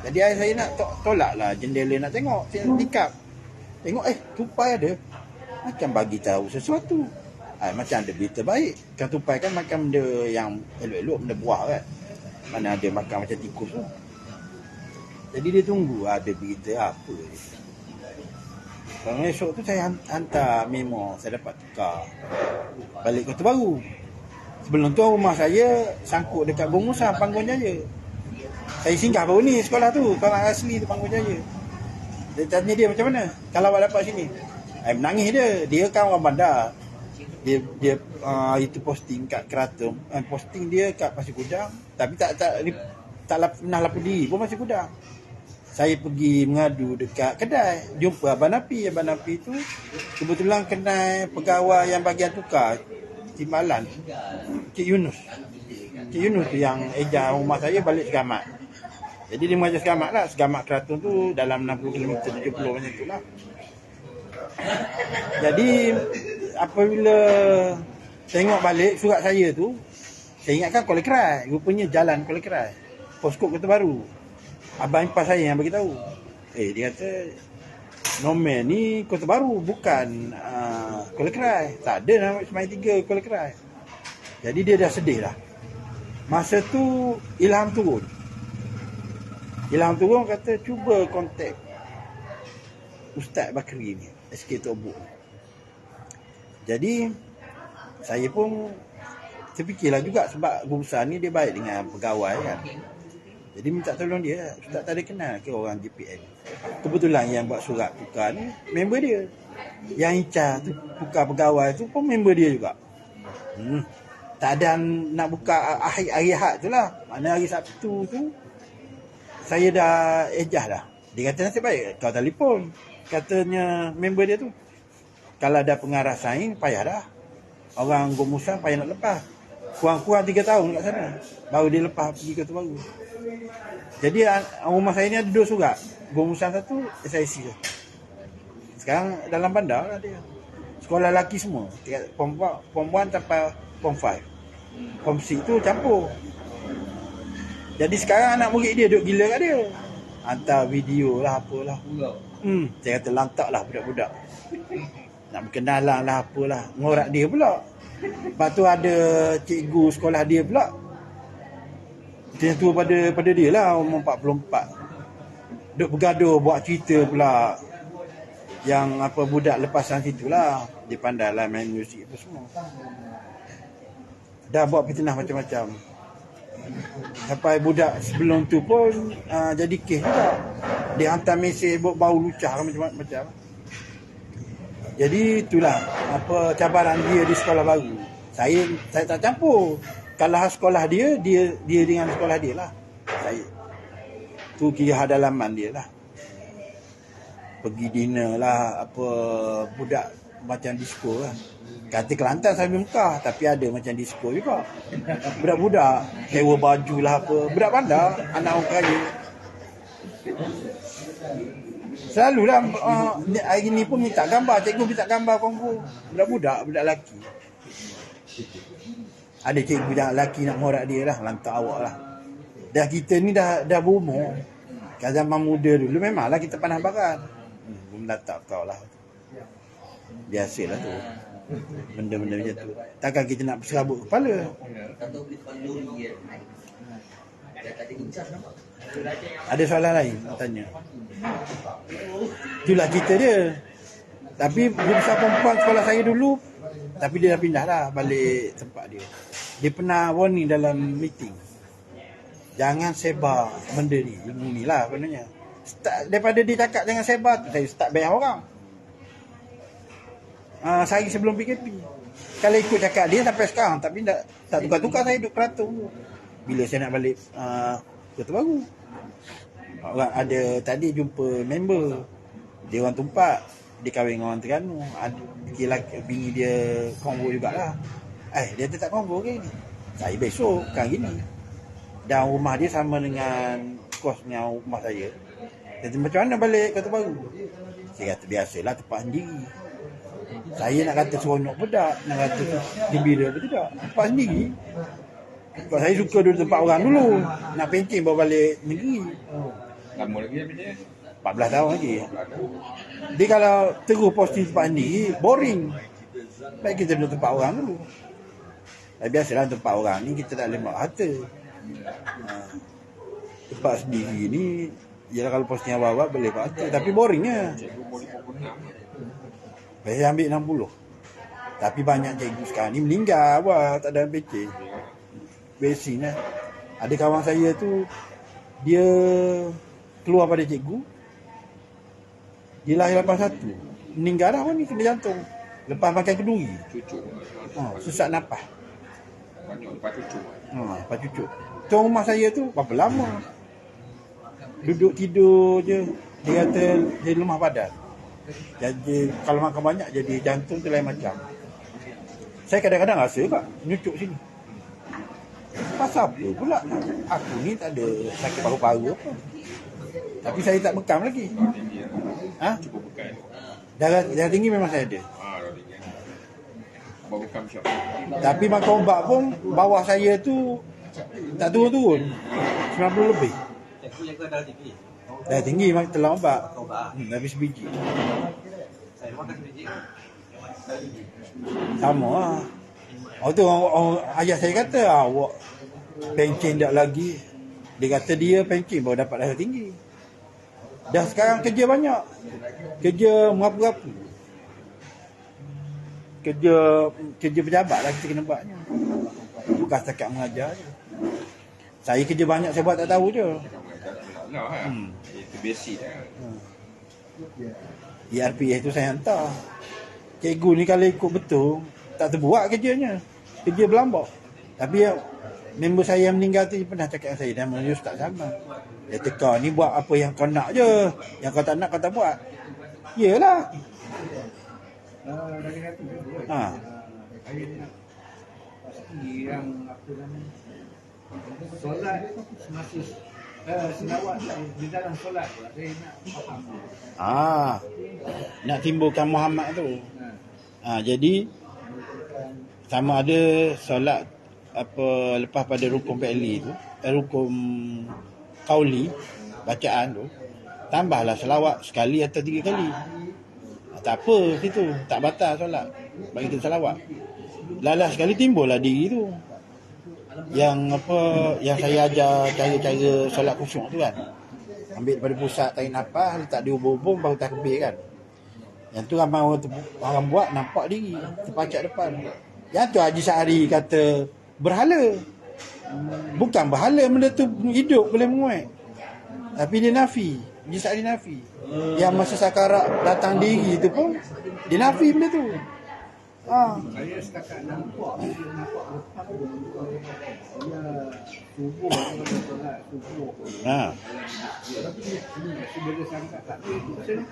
Jadi ayah saya nak tolak lah jendela nak tengok. Saya tikap. Tengok tupai ada. Macam bagi tahu sesuatu. Macam ada berita baik. Kan tupai kan makan benda yang elok-elok, benda buah kan. Mana ada makan macam tikus tu. Jadi dia tunggu ada berita apa. Kalau esok tu saya hantar memo, saya dapat tukar balik Kota Baru. Sebelum tu rumah saya sangkut dekat Gong Musa, Panggung Jaya. Saya singgah baru ni sekolah tu, sekolah asli tu Panggung Jaya. Dia tanya dia macam mana kalau awak dapat sini. Menangis dia kan orang bandar. Dia itu posting kat Keratung, posting dia kat Pasir Gudang, tapi tak pernah lapor diri pun Pasir Gudang. Saya pergi mengadu dekat kedai, jumpa Abang Napi. Abang Napi tu kebetulan kedai pegawai yang bagian tukar timbalan Cik Yunus. Cik Yunus tu yang eja rumah saya balik Segamat. Jadi dia mengajar Segamat lah. Segamat Keratung tu dalam 60 km, 70 macam tu lah. Jadi apabila tengok balik surat saya tu, saya ingatkan Kuala Kerai. Rupanya jalan Kuala Kerai, Poskop Kota Baru. Abang ipar saya yang beritahu. Dia kata nomen ni Kota Baru, bukan Kuala Kerai. Tak ada nama Semai 3 Kuala Kerai. Jadi dia dah sedih lah. Masa tu Ilham turun kata cuba kontak Ustaz Bakri ni, SK Tok Buk. Jadi saya pun terfikirlah juga sebab guru besar ni dia baik dengan pegawai kan. Jadi minta tolong dia. Ustaz tak ada kenal ke orang JPN. Kebetulan yang buat surat tukar ni member dia. Yang Ica tu tukar pegawai tu pun member dia juga. Tak ada nak buka hari Ahad tu lah. Mana hari Sabtu tu saya dah ejah dah. Dia kata nasib baik kau telefon. Katanya member dia tu, kalau ada pengarah saing payah dah. Orang Gomusan payah nak lepas. Kurang-kurang 3 tahun kat sana baru dia lepas pergi ke Kota Baru. Jadi rumah saya ni ada 2 surat. Gomusan 1, SIC tu. Sekarang dalam bandar lah dia. Sekolah lelaki semua. Form 1 sampai Form 5. Form 6 tu campur. Jadi sekarang anak murid dia duduk gila kat dia. Hantar video lah apalah. Saya kata lantak lah budak-budak. Nak berkenalan lah apalah. Ngorak dia pula. Lepas tu ada cikgu sekolah dia pula. Dia tua pada dia lah, umur 44. Duk bergaduh buat cerita pula. Yang apa budak lepasan situ lah. Dia pandai lah main muzik apa semua. Dah buat fitnah macam-macam. Sampai budak sebelum tu pun jadi kes juga. Dia hantar mesej bau lucah macam-macam. Jadi itulah apa cabaran dia di sekolah baru. Saya tak campur. Kalau sekolah dia dengan sekolah dia lah. Saya tu kira dalaman dia lah. Pergi dinner lah apa budak macam disco lah. Kata Kelantan sambil Mekah, tapi ada macam disco juga. Budak-budak sewa baju lah apa. Budak bandar, anak orang kaya. Selalulah hari ni pun minta gambar, cikgu minta gambar Kongo. Budak-budak, budak lelaki. Ada cikgu yang lelaki nak ngorak dia lah, lantak awak lah. Dah kita ni dah berumur. Kan zaman muda dulu memanglah kita panas barat. Belum lantak kau lah. Biasalah tu. Benda-benda macam tu. Takkan kita nak serabut kepala. Ada soalan lain nak tanya? Itulah cerita dia. Tapi guru besar perempuan sekolah saya dulu, tapi dia dah pindah lah balik tempat dia. Dia pernah warning dalam meeting, jangan sebar benda ni. Ilmu ni lah kononnya. Daripada dia cakap jangan sebar tu, saya start bayar orang. Sehari sebelum PKP. Kalau ikut cakap dia sampai sekarang, tapi tak tukar-tukar saya duduk Keratung. Bila saya nak balik Kota Baru, orang ada tadi jumpa member dia orang Tumpak, dia kahwin dengan orang Terengganu. Ada bini dia combo jugalah. Dia tak combo ke ni? Saya besok kan gini. Dan rumah dia sama dengan kosnya rumah saya. Jadi macam mana balik Kota Baru? Saya kata biasalah tempat sendiri. Saya nak kata seronok budak, nak kata gembira pun tidak. Tempat sendiri. Sebab saya suka duduk tempat orang dulu. Nak pencing bawa balik negeri. Lama lagi habis dia. 14 tahun lagi. Dia kalau terus posting tempat ni, boring. Baik kita duduk tempat orang dulu. Biasalah tempat orang ni kita tak boleh buat harta. Tempat sendiri ni, ialah kalau posting awal-awal boleh buat harta. Tapi boringnya. Saya ambil 60. Tapi banyak cikgu sekarang ni meninggal awak, tak ada PC. Basic lah. Ada kawan saya tu, dia keluar pada cikgu. Dia lahir 81. Meninggal dah ni, kena jantung. Lepas makan kenduri. Cucuk. Sesak napas. Banyak lepas cucuk. Lepas cucuk. Tuan rumah saya tu, berapa lama? Duduk tidur je. Dia kata, dia lemah badan. Jadi, kalau makan banyak, jadi jantung tu lain macam. Saya kadang-kadang rasa tak, nyucuk sini. Pasal apa pula? Aku ni tak ada sakit paru-paru apa. Tapi saya tak bekam lagi. Tinggi lah. Cukup bekal. Darah tinggi memang saya ada. Dah tinggi. Bawa bekam siap. Tapi makan ubat pun bawah saya tu tak turun-turun. 90 lebih. Cikgu jaga darah tinggi. Darah tinggi memang telan ubat. Ubat. Habis sebiji. Saya makan sebiji. Sama lah. Tu orang ayah saya kata, awak pencen tak lagi. Dia kata dia pencen baru dapat darah tinggi. Dah sekarang kerja banyak. Kerja merapu-rapu. Kerja pejabat lah kita kena buatnya. Bukan setakat mengajar je. Saya kerja banyak, saya buat tak tahu je. Itu basic lah. ERPS tu saya hantar. Cikgu ni kalau ikut betul, tak terbuat kerjanya. Kerja berlambak. Tapi member saya yang meninggal tu pernah cakap dengan saya, dan menurut Ustaz sama. Dia teka ni buat apa yang kau nak je. Yang kau tak nak kau tak buat. Yelah. Saya nak pasti yang apa namanya solat semasa selawat di dalam solat saya nak faham. Nak timbulkan Muhammad tu. Jadi sama ada solat apa lepas pada rukun fi'li tu, rukun qauli bacaan tu, tambahlah selawat sekali atau 3 kali. Tak apa situ, tak batal solat. Bagi kita selawat. Lalas sekali timbullah diri tu. Yang apa yang saya ajar cara-cara solat khusyuk tu kan. Ambil daripada pusat tarik nafas, letak di hubung-hubung baru takbir kan. Yang tu ramai orang buat nampak diri terpacak depan. Yang tu Haji Sa'ari kata berhala. Bukan berhala, benda tu hidup boleh menguat. Tapi dia nafi. Haji Sa'ari nafi. Yang masa sakarat datang diri tu pun dia nafi benda tu. Saya setakat nampak dia nampak lepas dia subuh solat subuh. Tapi dia bila sangat tak saya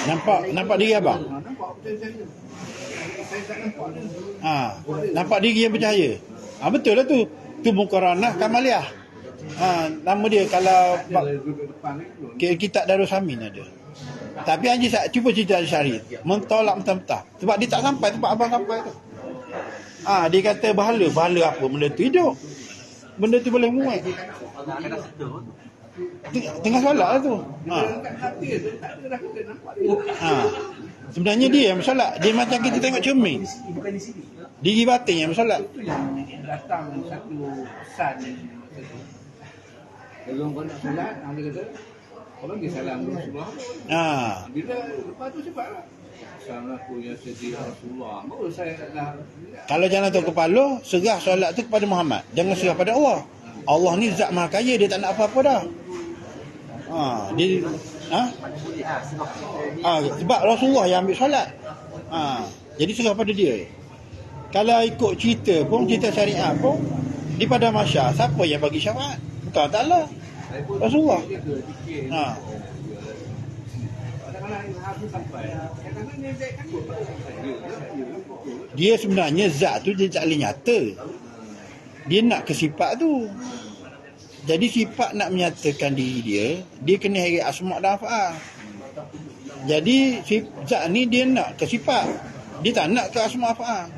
nampak. Nampak diri abang? Nampak betul saya. Saya tak nampak dia. Nampak diri yang bercahaya. Betul lah tu. Tu Muqaranah Kamaliah. Nama dia kalau Duduk depan ni. kitab Darul Samin ada. Tapi Haji cuba cerita Haji Syarif mentolak mentah-mentah sebab dia tak sampai tempat abang sampai tu. Dia kata bahala apa benda tu hidup. Benda tu boleh muat. Tengah solat lah tu. Sebenarnya dia yang bersolat. Dia macam kita tengok cermin. Diri batin yang bersolat. Datang satu pesan. Kalau kau nak solat, dia kata orang dia salam Rasulullah. Bila lepas tu sebab lah. Assalamualaikum ya Sayyidi Rasulullah. Baru saya dah. Kalau jalan tu kepala, serah solat tu kepada Muhammad. Jangan serah pada Allah. Allah ni zat maha kaya, dia tak nak apa-apa dah. Sebab Rasulullah yang ambil solat. Jadi serah pada dia. Kalau ikut cerita pun, cerita syariat pun, di pada masyarakat, siapa yang bagi syafaat? Bukan Allah. Rasulullah. Dia sebenarnya zat tu dia tak boleh nyata. Dia nak ke sifat tu. Jadi sifat nak menyatakan diri dia, dia kena heret asma' dan af'al. Jadi zat ni dia nak ke sifat. Dia tak nak ke asma' af'al.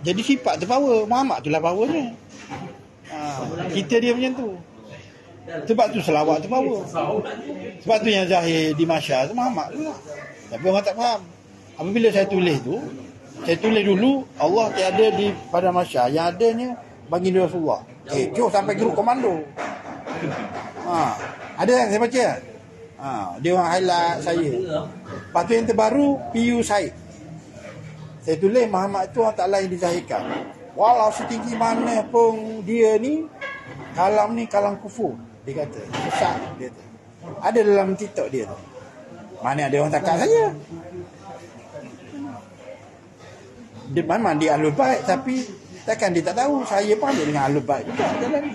Jadi sifat tu power. Muhammad tu lah powernya. Kita dia macam tu. Sebab tu selawat tu power. Sebab tu yang zahir di Masya tu Muhammad tu lah. Tapi orang tak faham. Apabila saya tulis tu, saya tulis dulu Allah tiada di pada Masya, yang adanya baginda Rasulullah. Jom sampai grup komando. Ada yang saya baca. Dia orang highlight saya. Lepas tu yang terbaru PU Said. Saya tulis Muhammad tu orang Ta'ala yang dizahirkan. Walau setinggi mana pun dia ni, kalam ni kalam kufur. Dia kata, sesat dia tu. Ada dalam TikTok dia tu. Mana ada orang takak saya. Dia memang dia ahlul bait, tapi takkan dia tak tahu saya pun ada dengan ahlul bait juga jalan ni.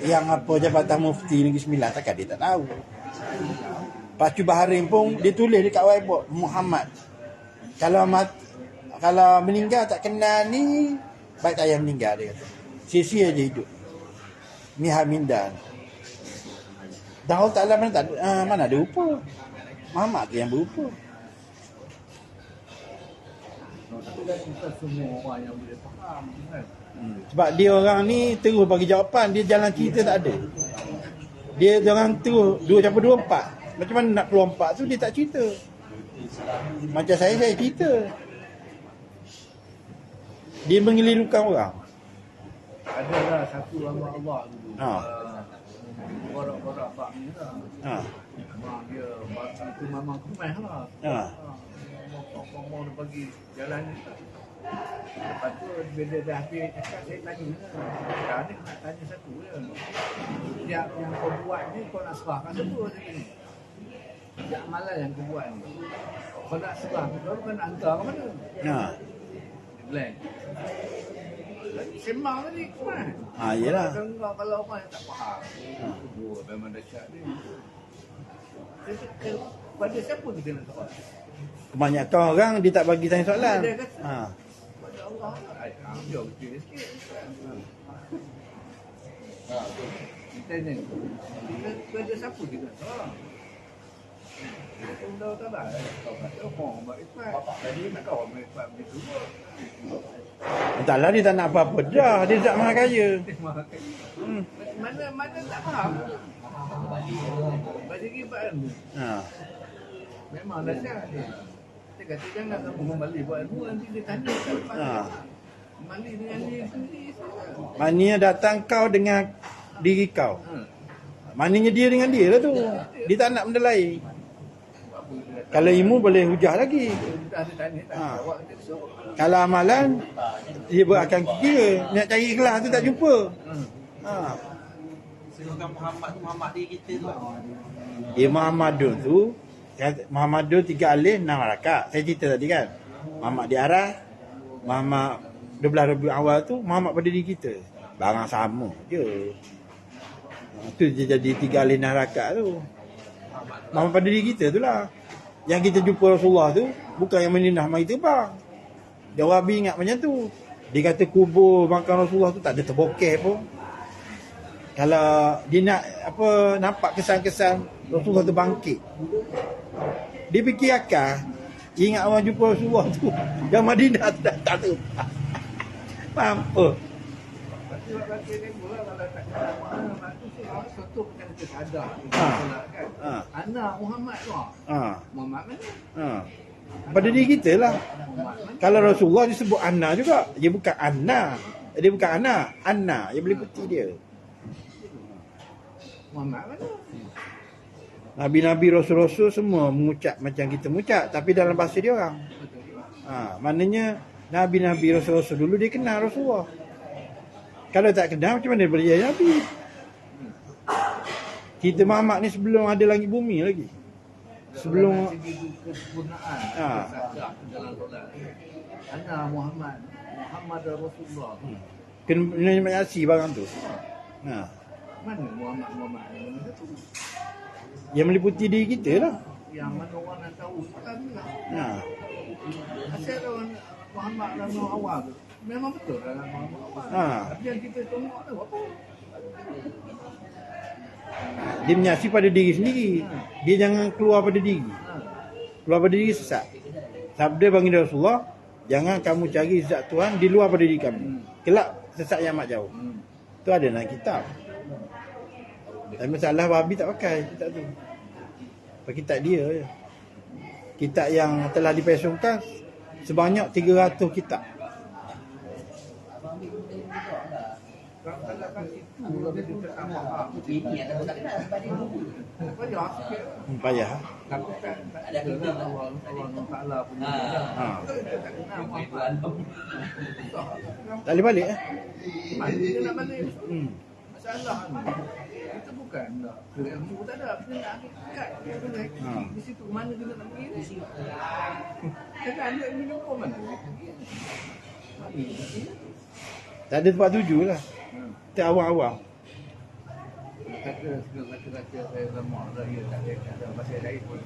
Yang apa Jabatan Mufti Negeri Sembilan takkan dia tak tahu. Pacu Baharin pun dia tulis dekat whiteboard Muhammad. Kalau meninggal tak kenal ni, baik tak payah meninggal dia kata. Sia-sia je hidup. Miha Mindan. Dan Allah Ta'ala mana ada rupa. Muhammad tu yang berupa. Bukan semua orang yang boleh faham kan. Sebab dia orang ni terus bagi jawapan, dia jalan cerita tak ada. Dia orang terus 2.24. Macam mana nak keluar 4 tu dia tak cerita. Macam saya cerita. Dia mengelirukan orang. Adalah satu hamba Allah dulu. Borak-borak bab ni lah. Memang dia itu memang kemah lah. Mau dia bagi jalan ni. Lepas tu bila dah habis cakap saya tanya. Sekarang ni nak tanya satu je. Yang kau buat ni kau nak serahkan siapa macam ni? Yang amalan yang kau buat ni. Kau nak serah kau kan hantar ke mana? Blank. Sembang tadi kan? Yelah. Kalau orang yang tak faham. Memang dahsyat ni. Pada siapa kita nak soal? Kebanyakan orang dia tak bagi tanya soalan. Pada Allah. Jom kecil sikit. Kita ni. Pada siapa kita nak soal? Kita tahu tak lah. Kau kata orang buat ikhlas. Jadi nak kau buat ikhlas begitu. Entahlah dia tak nak apa-apa dah. Dia tak maha kaya. Mana tak faham. Baca kibat ilmu. Memang nasihat dia. Dia kata jangan kamu kembali buat ilmu, nanti dia tanya tak lepas. Kembali dengan dia sendiri. Maknanya datang kau dengan diri kau. Maknanya dia dengan dia lah tu. Dia tak nak benda lain. Kalau ilmu boleh hujah lagi. Kalau amalan dia akan kira. Nak cari ikhlas tu tak jumpa. Serukan Muhammad dia kita tu. Muhammadun tu Muhammadun 3 alif 6 harakat. Saya cerita tadi kan. Muhammad di arah, Muhammad 12 Rabiul Awal tu Muhammad pada diri kita. Barang sama je. Tu je jadi 3 alif 6 harakat tu. Muhammad pada diri kita tu lah. Yang kita jumpa Rasulullah tu bukan yang menindah mari terbang. Dia Wahabi ingat macam tu. Dia kata kubur makam Rasulullah tu tak ada terbokeh pun. Kalau dia nak nampak kesan-kesan Rasulullah tu bangkit. Dia fikir akal. Ingat orang jumpa Rasulullah tu yang Madinah tu tak tahu. Faham apa? Anak Muhammad tu. Muhammad mana? Pada diri kita lah. Kalau Rasulullah disebut Anna juga. Dia bukan Anna. Dia bukan Anna. Anna. Dia boleh putih dia. Muhammad mana? Nabi-nabi, rasul-rasul semua mengucap macam kita mengucap. Tapi dalam bahasa dia orang. Maknanya Nabi-nabi, rasul-rasul dulu dia kenal Rasulullah. Kalau tak kenal macam mana dia boleh jadi Nabi? Kita Muhammad ni sebelum ada langit bumi lagi. Sebelum kesempurnaan dalam solat. Ana Muhammad Rasulullah. kena menyaksi barang tu. Mana Muhammad tu? Yang meliputi diri kita lah. Yang mana orang nak tahu kan lah. Asal orang Muhammad dalam awal tu memang betul dalam awal. Tapi yang kita tengok tu apa? Dia menyaksi pada diri sendiri. Dia jangan keluar pada diri. Keluar pada diri sesat. Sabda baginda Rasulullah, jangan kamu cari zat Tuhan di luar pada diri kamu. kelak sesat yang amat jauh. Tu ada dalam kitab. Tapi masalah Wahabi tak pakai kitab tu. Pakai kitab dia je. Kitab yang telah dipensungkan sebanyak 300 kitab. Kalau itu dia tak faham. Payah sikit. Payah. Tapi kan ada Allah Taala punya. Kita tak kenal apa. Tak boleh balik Mana dia nak balik? Masalah ni. Kita bukan nak ilmu tak ada. Kita nak hakikat. Di situ mana kita nak pergi ni? Kita ada minum pun mana? Tak ada tempat tuju lah. Tak awang-awang. Kata saya lama raya tak ada pasal lain pun.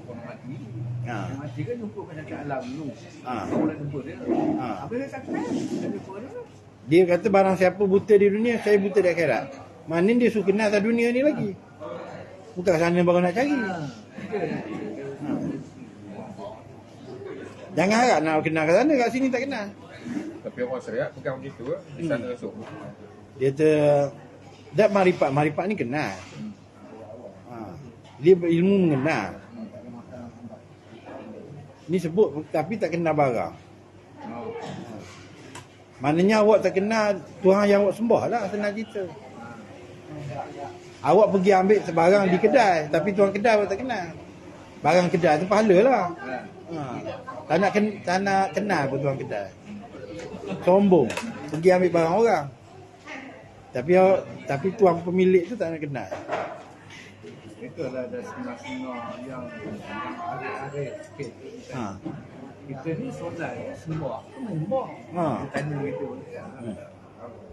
Orang mati. Yang mati kan jumpa penyakit alam dulu. Kau nak jumpa dia. Apa dia kata? Dia jumpa dia. Dia kata barang siapa buta di dunia, saya buta di akhirat. Mana dia suruh kenal atas dunia ni lagi. Bukan sana baru nak cari. Jangan harap nak kenal kat sana, kat sini tak kenal. Tapi orang Syariat pegang macam tu di sana esok. Dia tak marifat ni kenal. Dia berilmu mengenal. Ni sebut tapi tak kenal barang. Maknanya awak tak kenal Tuhan yang awak sembah lah, senang cerita. Awak pergi ambil sebarang di kedai, tapi tuan kedai awak tak kenal. Barang kedai tu pahala lah. Tak nak kenal pun tuan kedai. Sombong, pergi ambil barang orang. Tapi tuan pemilik tu tak nak kenal. Itulah ada senang-senang yang arif-arif sikit. Kita ni solat sembah ke menyembah? Kita tanya gitu.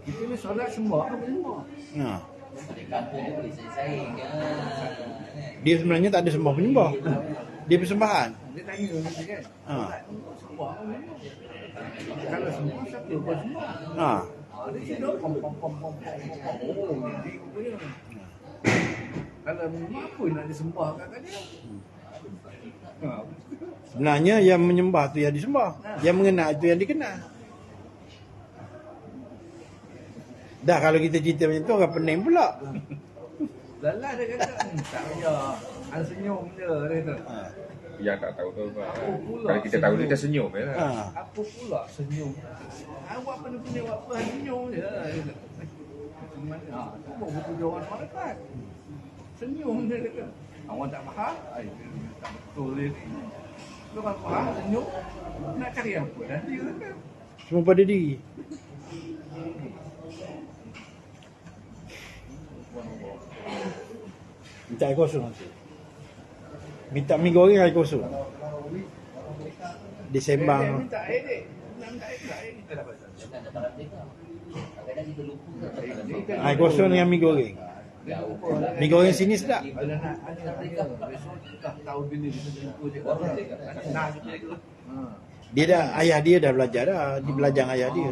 Kita ni solat sembah ke menyembah? Dia sebenarnya tak ada sembah penyembah. Dia persembahan. Dia tanya gitu kan. Solat sembah ke menyembah? Kalau sembah siapa buat sembah? Dia cakap pom. Oh, jadi rupanya. Kalau menyembah apa nak disembah kat dia? Sebenarnya yang menyembah tu yang disembah, yang mengenal tu yang dikenal. Dah kalau kita cerita macam tu orang pening pula. Lalah dia kata tak payah. Hang senyum je dia tu. Yang tak tahu tu kalau kita tahu dia senyum je lah. Apa pula senyum? Awak punya apa senyum je. Mana? Tu betul dia orang malaikat. Senyum dia kata. Awak tak faham? Tak betul dia. Orang faham senyum. Nak cari apa? Dan dia kata. Semua pada diri. Minta air kosong nanti. Minta mi goreng air kosong. Disembang. Minta air dek. Minta air kita dapat. Air kosong dengan mi goreng. Mi goreng sini sedap. Bila nak besok kita tahu bila kita jumpa dia. Nak kita. Dia dah, ayah dia dah belajar dah. Dia belajar ayah dia.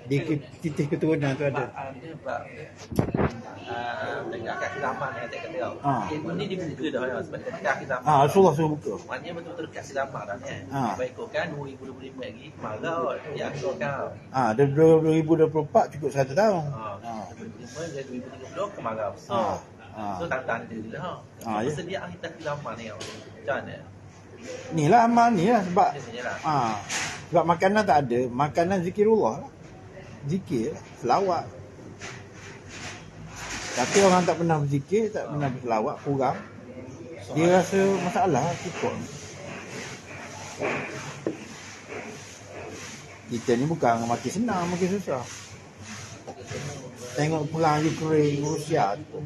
Di titik keturunan tu ada. Dekat kaki zaman yang saya kata tau. Ilmu ni dibuka dah ya, sebab dekat kaki zaman. Rasulullah suruh buka. Maknanya betul-betul dekat kaki zaman dah ni. Baik ikutkan 2025 lagi marah dia asalkan. 2024 cukup 1 tahun. 2025 dan 2030 kemarau. So tantang dia lah. Persediaan kita kaki zaman ni. Macam mana? Ni lah amal ni lah sebab Lah. sebab makanan tak ada, makanan zikirullah lah. Zikir lah, selawat. Tapi orang tak pernah berzikir, tak pernah berselawat, kurang. Dia rasa masalah cukup. Kita ni bukan makin senang, makin susah. Tengok perang Ukraine, Rusia tu.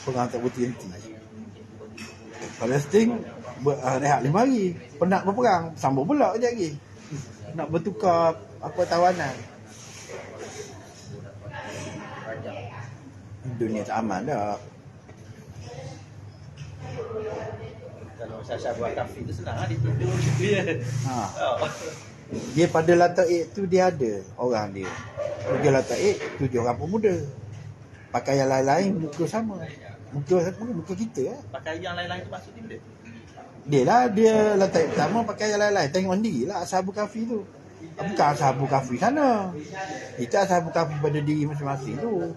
Perang tak berhenti-henti. Palestin rehat 5 hari. Penat berperang, sambung pula je lagi. Nak bertukar apa tawanan. Dunia tak aman dah. Kalau Syasha buat kafir tu senang lah, dituduh dia. Dia pada Lataik tu dia ada orang dia. Pergi Lataik 7 orang pemuda. Pakai yang lain-lain muka sama. Muka kita lah. Pakai yang lain-lain tu maksud dia. Dia lah, dia Lataik pertama pakai yang lain-lain. Tengok sendiri lah Ashabul Kahfi tu. Bukan ashabu kahfi sana. Kita ashabu kahfi pada diri masing-masing tu.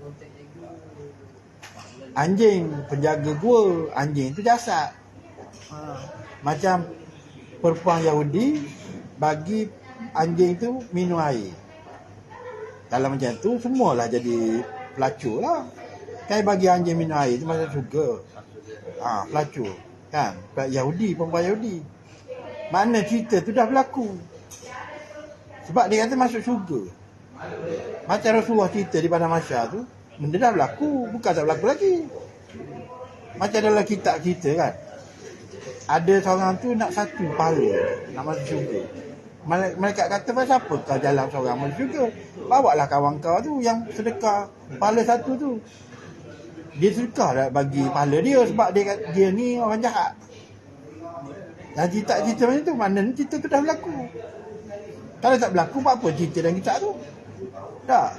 Anjing penjaga gua, anjing tu jasad. Macam perempuan Yahudi bagi anjing tu minum air. Kalau macam tu semualah jadi pelacur lah. Kan bagi anjing minum air tu macam surga. Pelacur kan, Yahudi, perempuan Yahudi. Mana cerita tu dah berlaku. Sebab dia kata masuk syurga. Macam Rasulullah cerita di Padang Mahsyar tu, benda dah berlaku, bukan tak berlaku lagi. Macam dalam kitab cerita kan, ada seorang tu nak satu pahala nak masuk syurga. Malaikat kata, pasal apa kau jalan seorang masuk syurga? Bawalah kawan kau tu yang sedekah pahala satu tu. Dia sedekah dah bagi pahala dia sebab dia ni orang jahat. Dan cerita macam tu, mana ni cerita tu dah berlaku. Kalau tak berlaku, buat apa cerita dalam kitab tu? Tak.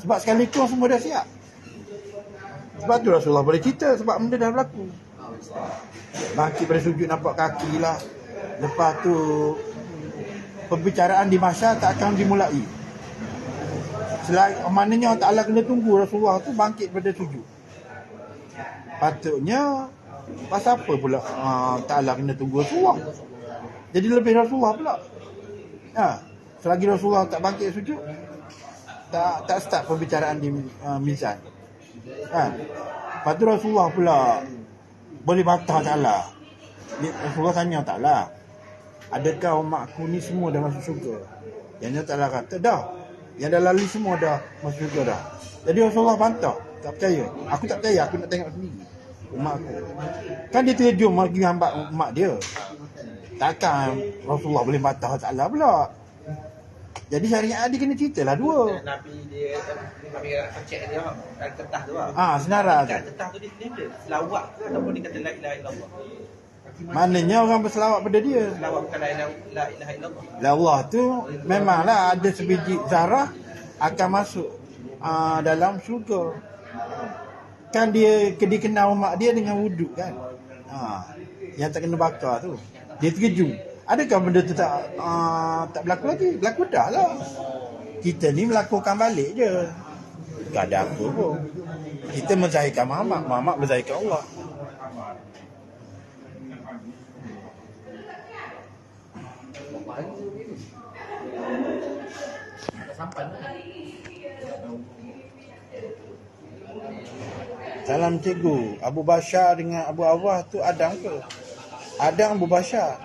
Sebab sekalipun semua dah siap. Sebab tu Rasulullah boleh cerita, sebab benda dah berlaku. Bangkit pada sujud nampak kaki lah. Lepas tu pembicaraan di mahsyar tak akan dimulai. Maknanya Allah Ta'ala kena tunggu Rasulullah tu bangkit pada sujud. Patutnya pasal apa pula Ta'ala kena tunggu Rasulullah? Jadi lebih Rasulullah pula. Selagi Rasulullah tak bangkit sujud, tak start pembicaraan di mizan. Lepas tu Rasulullah pula boleh bantah Ta'ala. Rasulullah tanya Ta'ala, adakah umatku ni semua dah masuk syurga? Yang Ta'ala kata dah. Yang dah lalu semua dah masuk syurga dah. Jadi Rasulullah bantah, tak percaya. Aku tak percaya, aku nak tengok sendiri umat aku. Kan dia terjun bagi hamba umat dia. Takkan Rasulullah boleh bantah Ta'ala pula. Jadi syariat dia kena ceritalah dua. Nabi dia ambil cek dia kat kertas tu senara tu. Kat kertas tu dia selawat ke ataupun dia kata la ilaha illallah. Maknanya orang berselawat pada dia. Selawat bukan la ilaha illallah. Allah tu memanglah ada sebiji zarah akan masuk dalam syurga. Kan dia kenal umat dia dengan wuduk kan. Yang tak kena bakar tu. Dia terkejut. Adakah benda tu tak berlaku lagi? Berlaku dah lah. Kita ni melakukan balik je. Tak ada apa pun. Kita menzahirkan Muhammad menzahirkan Allah. Salam cikgu. Abu Bashar dengan Abu Arwah tu Adam ke? Adam Abu Bashar,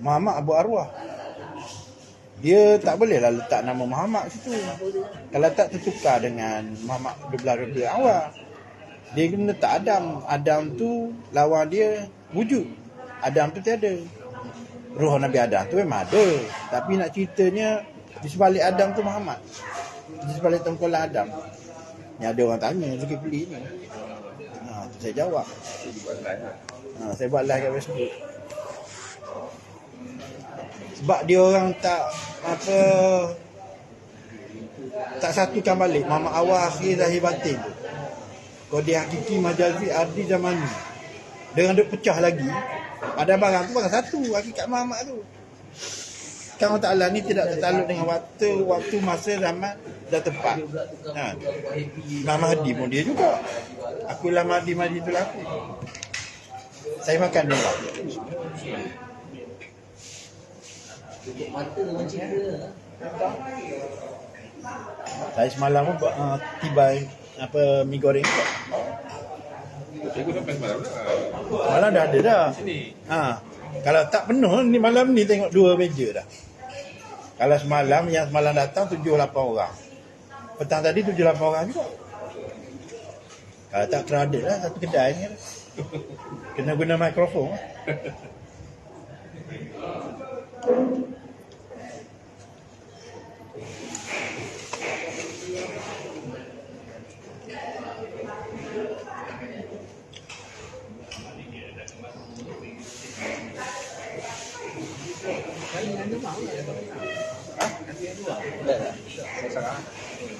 Muhammad Abu Arwah. Dia tak bolehlah letak nama Muhammad situ. Kalau tak tertukar dengan Muhammad 12 awal. Dia kena letak Adam. Adam tu lawan dia wujud. Adam tu tiada. Ruh Nabi Adam tu memang ada. Tapi nak ceritanya di sebalik Adam tu Muhammad. Di sebalik tengkorak Adam. Ni ada orang tanya Zulkifli ni. Saya jawab. Saya buat live kat Facebook. Sebab dia orang tak satukan balik Muhammad awal, akhir, zahir, batin tu. Kode hakiki, majazi, ardi, zamani. Dia orang duk pecah lagi. Pada barang tu barang satu, hakikat Muhammad tu. Kan Allah Ta'ala ni tidak tertaluk dengan waktu, masa, zaman dan tempat. Imam Mahdi pun dia juga. Akulah Mahdi tu lah aku. Saya makan dulu. Saya semalam pun tibai mi goreng tu. Cikgu sampai semalam dah. Malam dah ada dah. Sini. Kalau tak penuh ni malam ni tengok 2 meja dah. Kalau yang semalam datang 7-8 orang. Petang tadi 7-8 orang juga. Kalau tak kredit lah satu kedai ni. Kena guna mikrofon.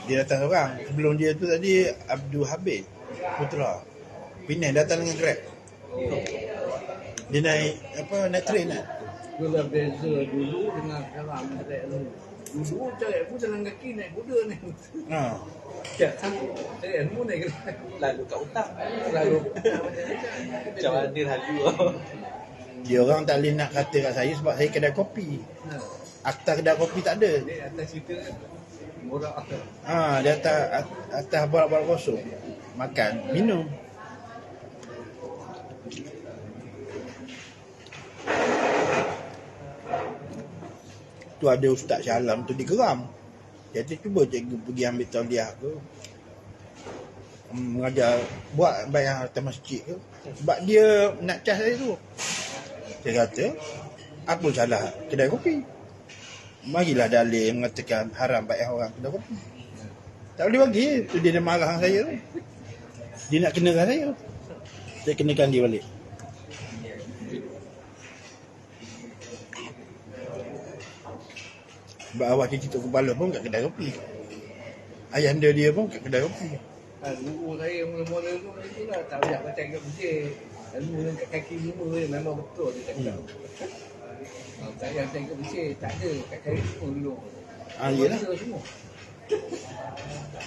Dia datang seorang. Sebelum dia tu tadi Abdul Habib Putra Penang datang dengan Grab. Dia naik train kan. Itulah beza dulu dengan sekarang. Dulu cari ilmu jalan kaki naik kuda ni. Ha. Cari ilmu naik Lalu kat hutang. lalu. Macam mana lalu. Dia orang tak boleh nak kata kat saya sebab saya kedai kopi. Akta kedai kopi tak ada. Ni atas cerita murah. Dia atas borak-borak kosong. Makan, minum. Tu ada Ustaz Shah Alam tu digeram. Dia tu cuba cikgu pergi ambil tauliah ke. Mengajar buat bayang atas masjid ke. Sebab dia nak cas saya tu. Dia kata, apa salah kedai kopi? Marilah dalil yang mengatakan haram bayang orang kedai kopi. Tak boleh bagi. Tu dia dah marah dengan saya tu. Dia nak kenakan saya. Saya kenakan dia balik. Sebab awak cuci tok kepala pun kat kedai kopi. Ayahanda dia pun kat kedai kopi. Guru saya mula-mula tu macam tu lah. Tak payah macam kat masjid. Ilmu yang kat kaki lima je memang betul dia cakap. Tak payah macam kat masjid. Tak ada kat kaki lima dulu. Yelah. Semua.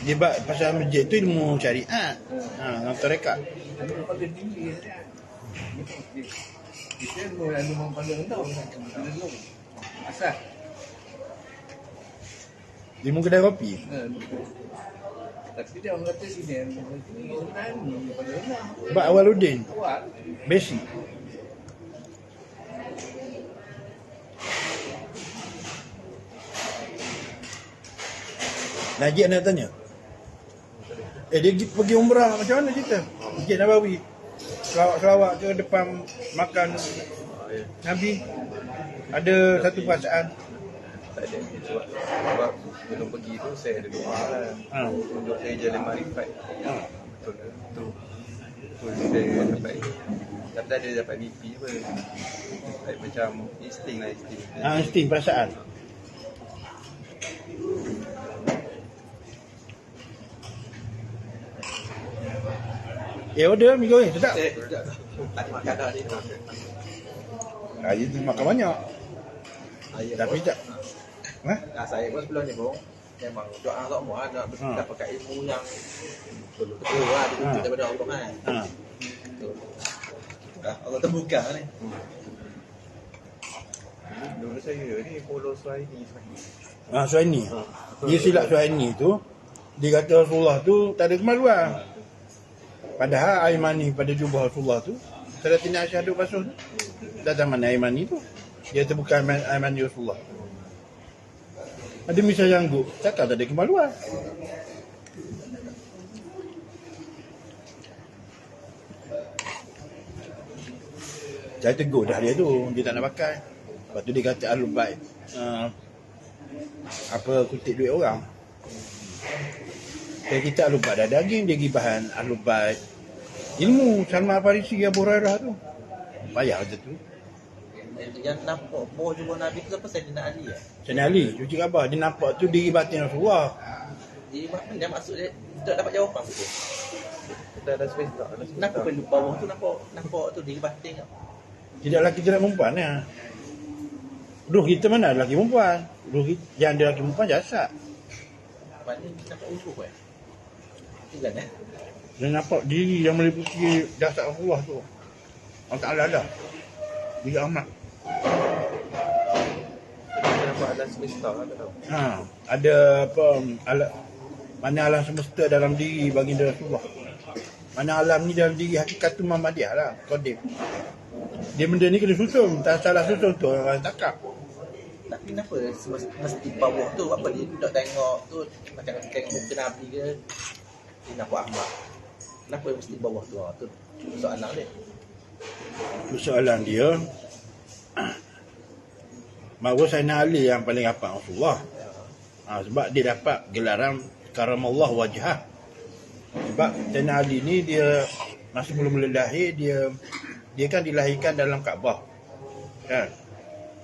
Dia buat pasal masjid tu ilmu syariat. Dengan tarekat. Ilmu paling tinggi dia. Kita ilmu paling rendah. Ilmu asal. Ilmu kedai kopi. Tapi dia orang kata sini ilmu ni sebenarnya ilmu paling rendah. Sebab Awaluddin. Awal. Basic. Najib nak tanya. Dia pergi umrah macam mana cerita? Masjid Nabawi. Selawat-selawat ke depan makan Nabi. Ada satu perasaan. Tak ada sebab sebelum pergi tu saya ada doa lah. Untuk saya jalan marifat. Betul ke? Tu saya dapat. Tapi tak ada dapat mimpi apa. Macam insting lah insting. Insting perasaan. Order mi goreng sedap. Tak makan dah ni. Dia tu makan banyak. Tapi tak. Saya pun sebelum ni pun memang doa semua nak dapatkan ilmu yang betul lah ditunjuk daripada Allah kan. Allah terbuka ni. Dulu saya ni follow Suhaini. Suhaini. Dia silap Suhaini tu. Dia kata Rasulullah tu tak ada kemaluan. Padahal air mani pada jubah Rasulullah tu Salatina Asyhadu basuh tu datang mana air mani tu. Dia tu bukan air mani Rasulullah. Ada misal janggut, cakap tak ada kemaluan. Saya tegur dah dia tu, dia tak nak pakai. Lepas tu dia kata Ahlul Bait kutip duit orang. Kita Ahlul Bait dah daging, dia gibahan Ahlul Bait ilmu. Salman Farisi, Abu Hurairah tu payah kata tu. Yang nampak bawah jubah Nabi tu siapa? Sayyidina Ali ya? Sayyidina Ali, cuci khabar. Dia nampak tu diri batin Rasulullah. Diri batin dia maksud dia tak dapat jawapan tu. Dah ada space tak? Kenapa perlu bawah tu nampak tu diri batin tak? Tidak lelaki tidak perempuan ya. Ruh kita mana ada lelaki perempuan? Ruh kita, yang ada lelaki perempuan jasad. Maknanya nampak ujung kan? Itu kan Dia nampak diri yang meliputi jasad Rasulullah tu. Allah Ta'ala dah. Diri Ahmad. Kita nampak ada space tak? Tak tahu. Ada apa mana alam semesta dalam diri baginda Rasulullah. Mana alam ni dalam diri hakikatul Muhammadiyah lah. Qadim. Dia benda ni kena susun. Tak salah susun tu orang takap. Tapi kenapa mesti bawah tu? Apa dia duduk tengok tu macam tengok muka Nabi ke? Dia nampak Ahmad. Kenapa mesti bawah tu? Tu soalan dia. Soalan dia bahawa Sayyidina Ali yang paling hafal Rasulullah. Sebab dia dapat gelaran karamallah wajhah. Sebab Sayyidina Ali ni dia masa mula-mula lahir dia kan dilahirkan dalam Kaabah. Kan?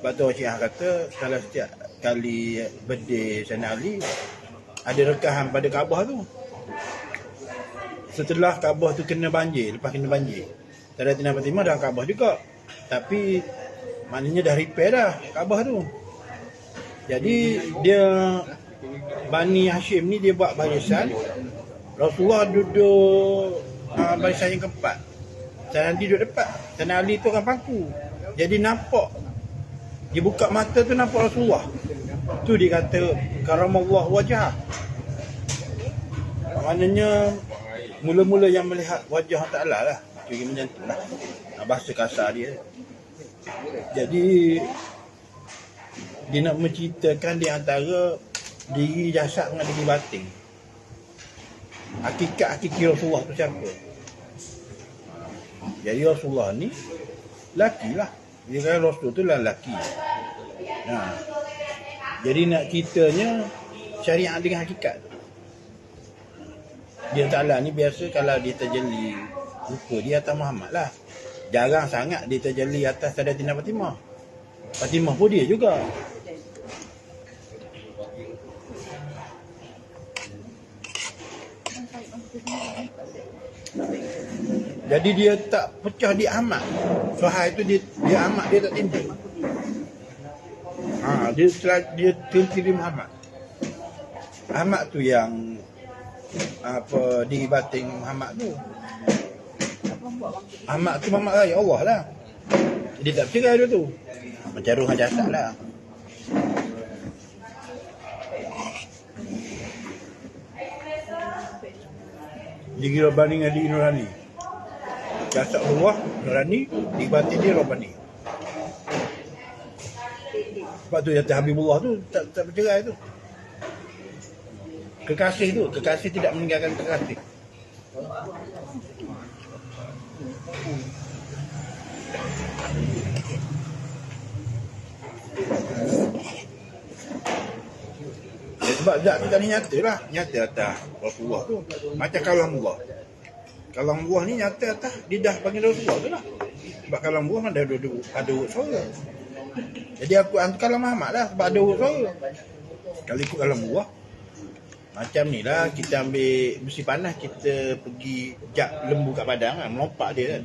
Sebab tu Syiah kata kalau setiap kali birthday Sayyidina Ali ada rekahan pada Kaabah tu. Setelah Kaabah tu kena banjir, lepas kena banjir, Sayyidatina Fatimah dah Kaabah juga. Tapi maknanya dah repair dah Kaabah tu. Jadi dia Bani Hashim ni dia buat barisan. Rasulullah duduk barisan yang keempat. Sayyidina Ali duduk depan. Sayyidina Ali tu orang pangku. Jadi nampak, dia buka mata tu nampak Rasulullah. Tu dia kata karamallah wajah. Maknanya mula-mula yang melihat wajah Ta'ala lah. Itu macam tu lah. Bahasa kasar dia. Jadi dia nak menceritakan di antara diri jasad dengan diri batin. Hakiki Rasulullah tu siapa? Jadi Rasulullah ni laki lah. Dia kata Rasul tu lah laki. Nah, jadi nak ceritanya syariat dengan hakikat. Dia Ta'ala ni biasa kalau dia terjeli rupa dia atas Muhammad lah. Jarang sangat dia terjeli atas Sayyidatina Fatimah. Fatimah pun dia juga. Jadi dia tak pecah di Ahmad. Sohai tu dia Ahmad dia tak tindik. Dia tindik Muhammad. Ahmad tu yang apa diri batin Muhammad tu. Ahmad tu Muhammad raya Allah lah. Dia tak bercerai dia tu. Macam ruh jasad lah. Dia kira banding dengan diri Nurani. Jasad Allah Nurani, diri batin dia Rabbani. Sebab tu jatuh Habibullah tu tak bercerai tu. Kekasih tidak meninggalkan kekasih. Sebab zat tu tadi nyata lah. Nyata atas Rasulullah tu. Macam kalamullah. Kalamullah ni nyata atas lidah panggil Rasulullah tu lah. Sebab kalamullah kan ada urut suara. Jadi aku kalam Muhammad lah. Sebab ada urut suara. Kalau ikut kalamullah macam ni lah, kita ambil besi panas, kita pergi jak lembu kat padang kan, melompak dia kan.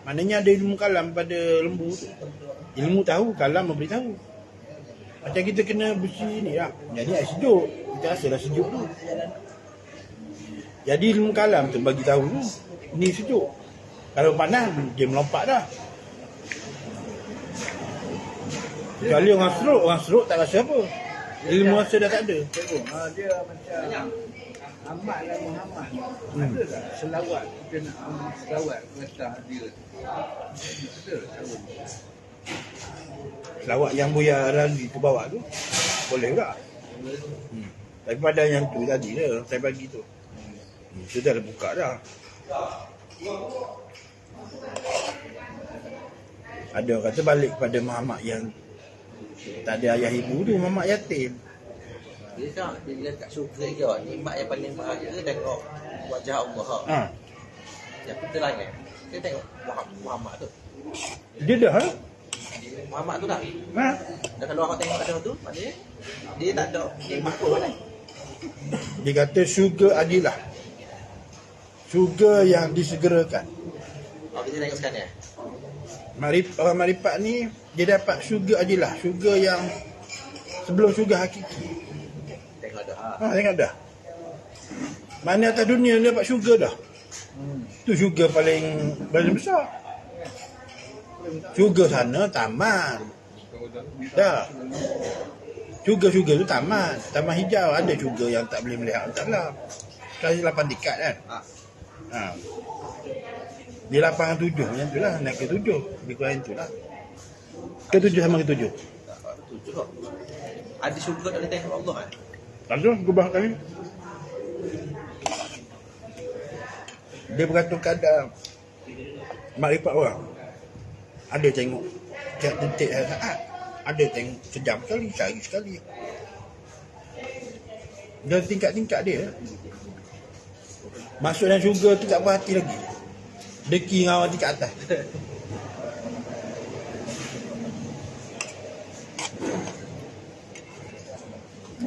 Maknanya ada ilmu kalam pada lembu tu. Ilmu tahu, kalam memberitahu. Macam kita kena besi ni lah. Jadi air sejuk, kita rasalah sejuk tu. Jadi ilmu kalam tu bagi tahu tu, ni sejuk. Kalau panas, dia melompak dah. Kecuali orang seruk tak rasa apa. Ilmu rasa dah tak ada. Dia macam Ahmad dan Muhammad. Ada tak selawat? Kita nak selawat kepada dia. Ada tak? Selawat yang Buya Razi tu bawa tu boleh tak? Tapi pada yang tu tadi dah saya bagi tu. Itu dah buka dah. Ada orang kata balik kepada Muhammad yang tak ada ayah ibu tu, Muhammad yatim. Dia tak, dia kat syurga je. Nikmat yang paling bahagia tengok wajah Allah. Yang kita lain dia tengok Muhammad tu. Dia dah ha? Muhammad tu dah. Ha? Dan kalau orang tengok ada tu, maknanya dia tak ada nikmat pun kan. Dia kata syurga adilah. Syurga yang disegerakan. Kita tengok sekarang ya. Orang marifat ni dia dapat syurga adilah, syurga yang sebelum syurga hakiki. Tengok dah. Tengok dah. Mana atas dunia dia dapat syurga dah. Tu syurga paling besar. Syurga sana taman. Dah. Syurga tu taman. Taman hijau. Ada syurga yang tak boleh melihat Allah. Kasih 8 tingkat kan. Dia 8 dengan 7 macam tu lah. Naik ke 7. Lebih kurang tu lah. Ke 7 sama ke 7? 7 lah. Ada syurga tak boleh tengok Allah kan? Tak tu, gubah kali. Dia bergantung keadaan makrifat orang. Ada tengok tiap detik saat. Ada tengok sejam sekali, sehari sekali. Dan tingkat-tingkat dia. Masuk dalam syurga tu tak berhati lagi. Deki dengan tingkat atas.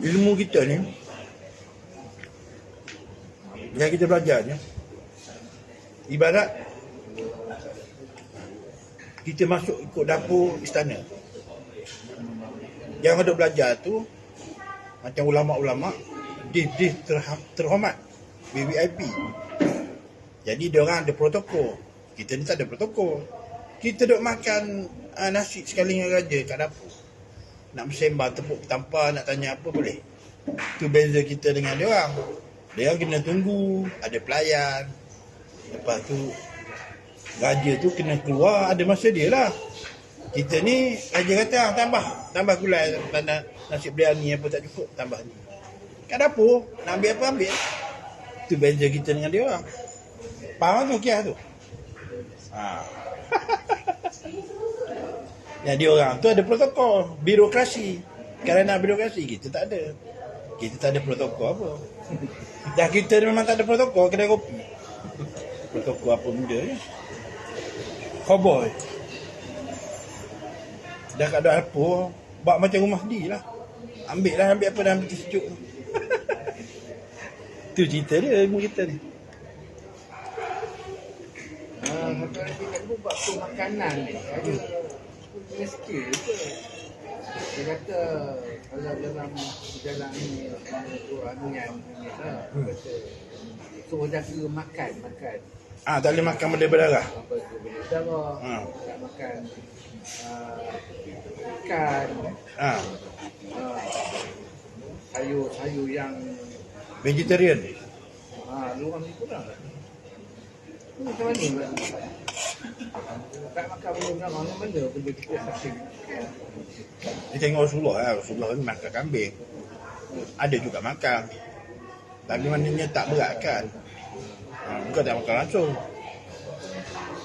Ilmu kita ni yang kita belajar ni ibarat kita masuk ikut dapur istana. yang duk belajar tu macam ulama-ulama dia terhormat VVIP. Jadi dia orang ada protokol. Kita ni tak ada protokol. Kita duk makan nasi sekali dengan raja kat dapur. Nak bersembah tepuk tampar, nak tanya apa boleh. Tu beza kita dengan dia orang. Dia orang kena tunggu, ada pelayan. Lepas tu raja tu kena keluar, ada masa dia lah. Kita ni raja kata tambah gulai, tanda nasi biryani apa tak cukup, tambah ni. Kat dapur nak ambil apa ambil. Tu beza kita dengan dia orang. Faham tu kias tu? Yang dia orang tu ada protokol, birokrasi. Kerana birokrasi kita tak ada. Kita tak ada protokol apa. Dah kita memang tak ada protokol kedai kopi. Protokol apa benda ni? Cowboy. Dah kat dapur, buat macam rumah sendiri lah. Ambil apa dah ambil sejuk. Tu cerita dia, ilmu kita ni. Nanti kat ibu buat tu makanan ni ada punya skill ke? Dia kata kalau dalam perjalanan ni tu yang ni lah, kata suruh jaga makan. Tak boleh makan benda berdarah. Apa tu benda darah, tak makan ikan, sayur yang Vegetarian. lu orang ni kurang tak? Macam mana? Tak makan benda mana benda kita sakit. Dia tengok Rasulullah ni makan kambing. Ada juga makan. Tapi maknanya tak berat kan. Bukan tak makan langsung.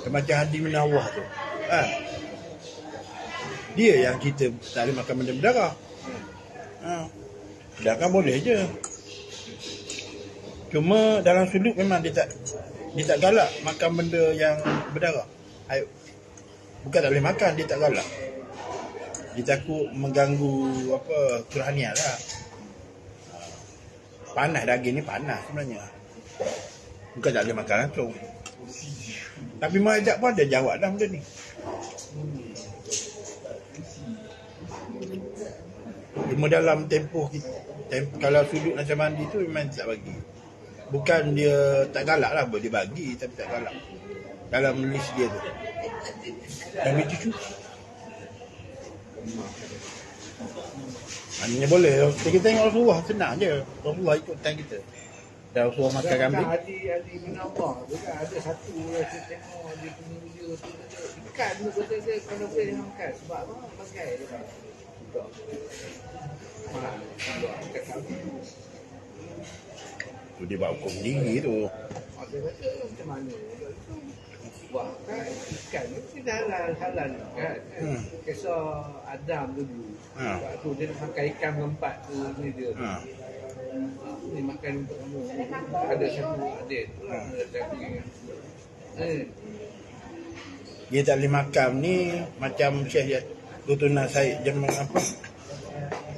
Macam hadi min Allah tu. Dia yang kita tak boleh makan benda berdarah. Berdarah boleh je. Cuma dalam sudut memang dia tak galak makan benda yang berdarah. Bukan tak boleh makan, dia tak galak. Dia takut mengganggu kerohanian lah. Panas daging ni panas sebenarnya. Bukan tak boleh makan langsung. Tapi Majak pun ada jawab dah benda ni. Cuma dalam tempoh kalau sudut macam mandi tu memang tak bagi. Bukan dia tak galak lah, dia bagi tapi tak galak. Dalam list dia tu. Ambil cucu. Maknanya boleh. Kita tengok Rasulullah senang je. Rasulullah ikut time kita. Dan Rasulullah makan kambing. Adi bin Allah juga ada satu saya tengok dia punya video tu ikan tu kata dia kalau boleh makan sebab apa pakai dia. Makan kambing. Tu dia buat hukum sendiri tu. Dia kata macam mana? Wah kan ikan ni dah halal kan. Kisah Adam dulu. Sebab tu dia nak makan ikan berempat tu ni dia. Ni makan untuk kamu. Ada satu adik tu lah. Dia tak boleh makan ni macam Syekh Dr. Said Jamal apa?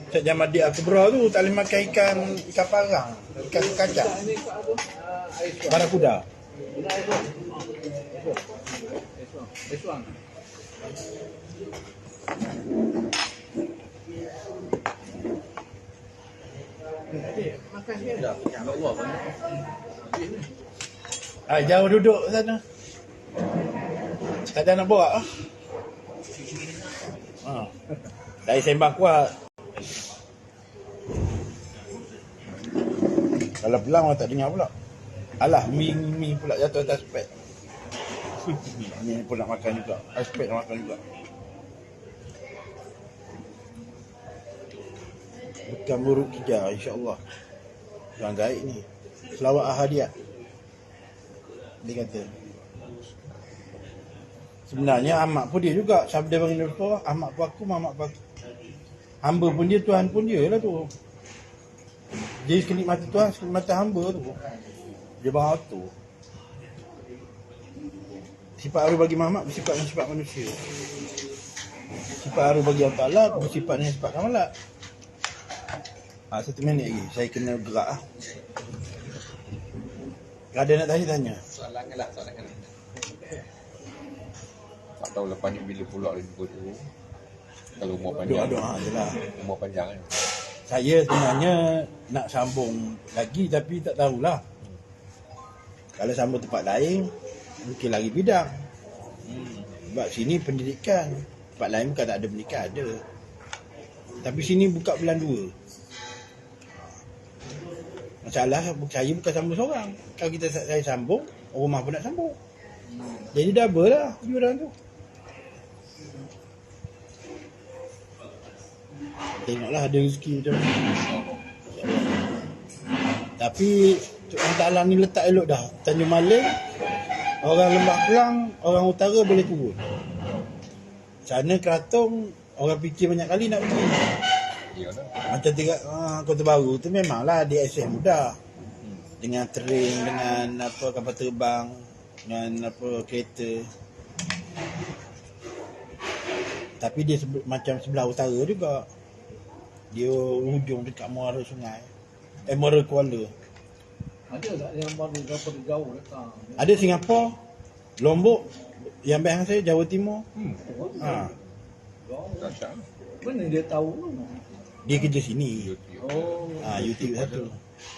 Syekh Jamadi Al-Kubra tu tak boleh makan ikan parang, ikan kacang. Barakuda. Eswang. Makan dia. Dah, ya Allah. Jauh duduk sana. Tak ada nak bawa. Dari sembang kuat. Kalau pelang orang tak dengar pula. Alah, mi pula jatuh atas spek. Ni pun nak makan juga. Spek nak makan juga. Bukan buruk kerja, insyaAllah. Orang gaib ni. Selawat ahadiyat. Dia kata. Sebenarnya Ahmad pun dia juga. Sabda bagi Rasulullah, Ahmad pun aku, Ahmad pun aku. Hamba pun dia, Tuhan pun dia lah tu. Jadi kenikmatan Tuhan, kenikmatan hamba tu. Dia bahas tu. Sifat haru bagi Muhammad bersifat dengan sifat manusia. Sifat haru bagi Allah Ta'ala bersifat dengan sifat kamalat. 1 minit lagi, saya kena gerak lah. Ada nak tanya-tanya? Soalan lah. Tak tahu lepas ni bila pula dia jumpa tu. Kalau umur panjang. Doa-doa je lah. Umur panjang kan. Saya sebenarnya nak sambung lagi tapi tak tahulah. Kalau sambung tempat lain, mungkin lagi bidang. Sebab sini pendidikan. Tempat lain bukan tak ada pendidikan, ada. Tapi sini buka bulan 2. Masalah saya bukan sambung seorang. Kalau saya sambung, rumah pun nak sambung. Jadi double lah diorang tu. Tengoklah ada rezeki macam mana. Tapi orang Ta'ala ni letak elok dah. Tanjung Maling, orang Lembah Kelang, orang utara boleh turun. Sana Keratong, orang fikir banyak kali nak pergi. Iyalah. Macam Kota Baru tu memanglah dia akses mudah. Dengan train, dengan apa kapal terbang, dengan apa kereta. Tapi dia macam sebelah utara juga. Dia hujung dekat muara sungai. Muara Kuala. Ada tak yang baru berapa jauh datang? Ada Singapura, Lombok, yang baik saya Jawa Timur. Ha, Dahsyat. Mana dia tahu? dia kerja sini. Oh, YouTube satu.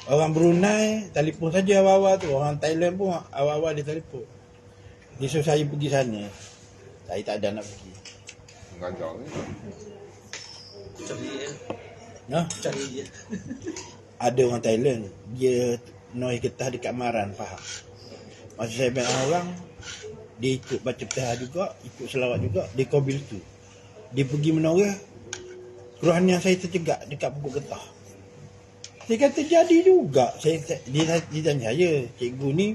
Orang Brunei telefon saja awal-awal tu. Orang Thailand pun awal-awal dia telefon. Dia suruh saya pergi sana. Saya tak ada nak pergi. Mengajar ni. Cari dia. Nah, Cari dia. ada orang Thailand. Dia noi getah dekat Maran, faham. Masa saya banyak orang, dia ikut baca petah juga, ikut selawat juga, dia kobil tu. Dia pergi menoreh, keruhan yang saya tercegak dekat pokok getah. Saya kata jadi juga. Dia tanya saya, cikgu ni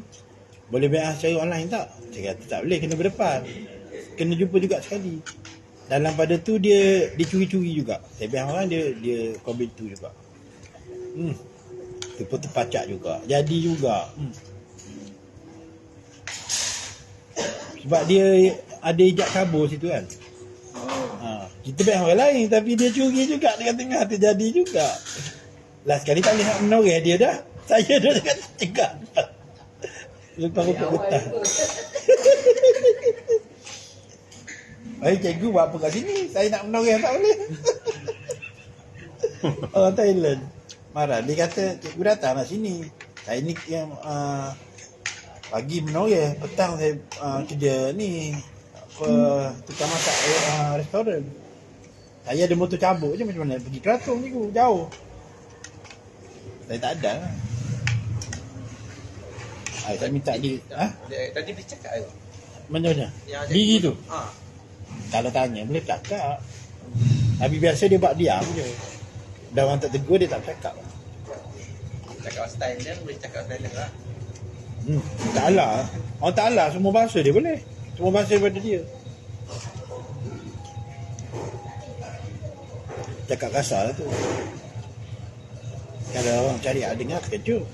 boleh bayar secara online tak? Saya kata tak boleh, kena berdepan. Kena jumpa juga sekali. Dalam pada tu dia curi-curi juga. Saya bayar orang dia kobil tu juga. Tu pun terpacak juga. Jadi juga. Sebab dia ada ijab kabur situ kan. Kita bayar orang lain tapi dia curi juga tengah-tengah terjadi juga. Last kali tak boleh nak menoreh dia dah. Saya dah dekat cegak. Lepas pokok getah. Baik cikgu buat apa kat sini? Saya nak menoreh tak boleh. Orang Thailand marah. Dia kata cikgu datang lah sini. Saya ni yang pagi menoreh, petang saya kerja ni apa tukang masak restoran. Saya ada motor cabut je, macam mana pergi Keratong cikgu, jauh. Saya tak ada lah. Saya minta dia. Tadi dia cakap ke? Macam mana? Yang Diri tu. Ha. Kalau tanya boleh cakap. Tapi biasa dia buat diam je. Dah orang tak tegur dia tak cakap. Cakap style dia boleh cakap style dia lah. Ta'ala. Orang Ta'ala semua bahasa dia boleh. Semua bahasa daripada dia. Cakap kasar lah tu. Kalau orang cari dengar terkejut.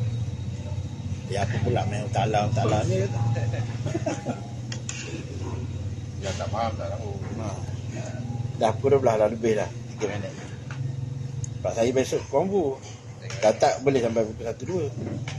Ya apa pula main Ta'ala ni. Yang tak faham tak tahu. Dah pukul 12 dah lebih dah 3 minit. Sebab saya besok kombu. Kalau tak boleh sampai pukul 1-2.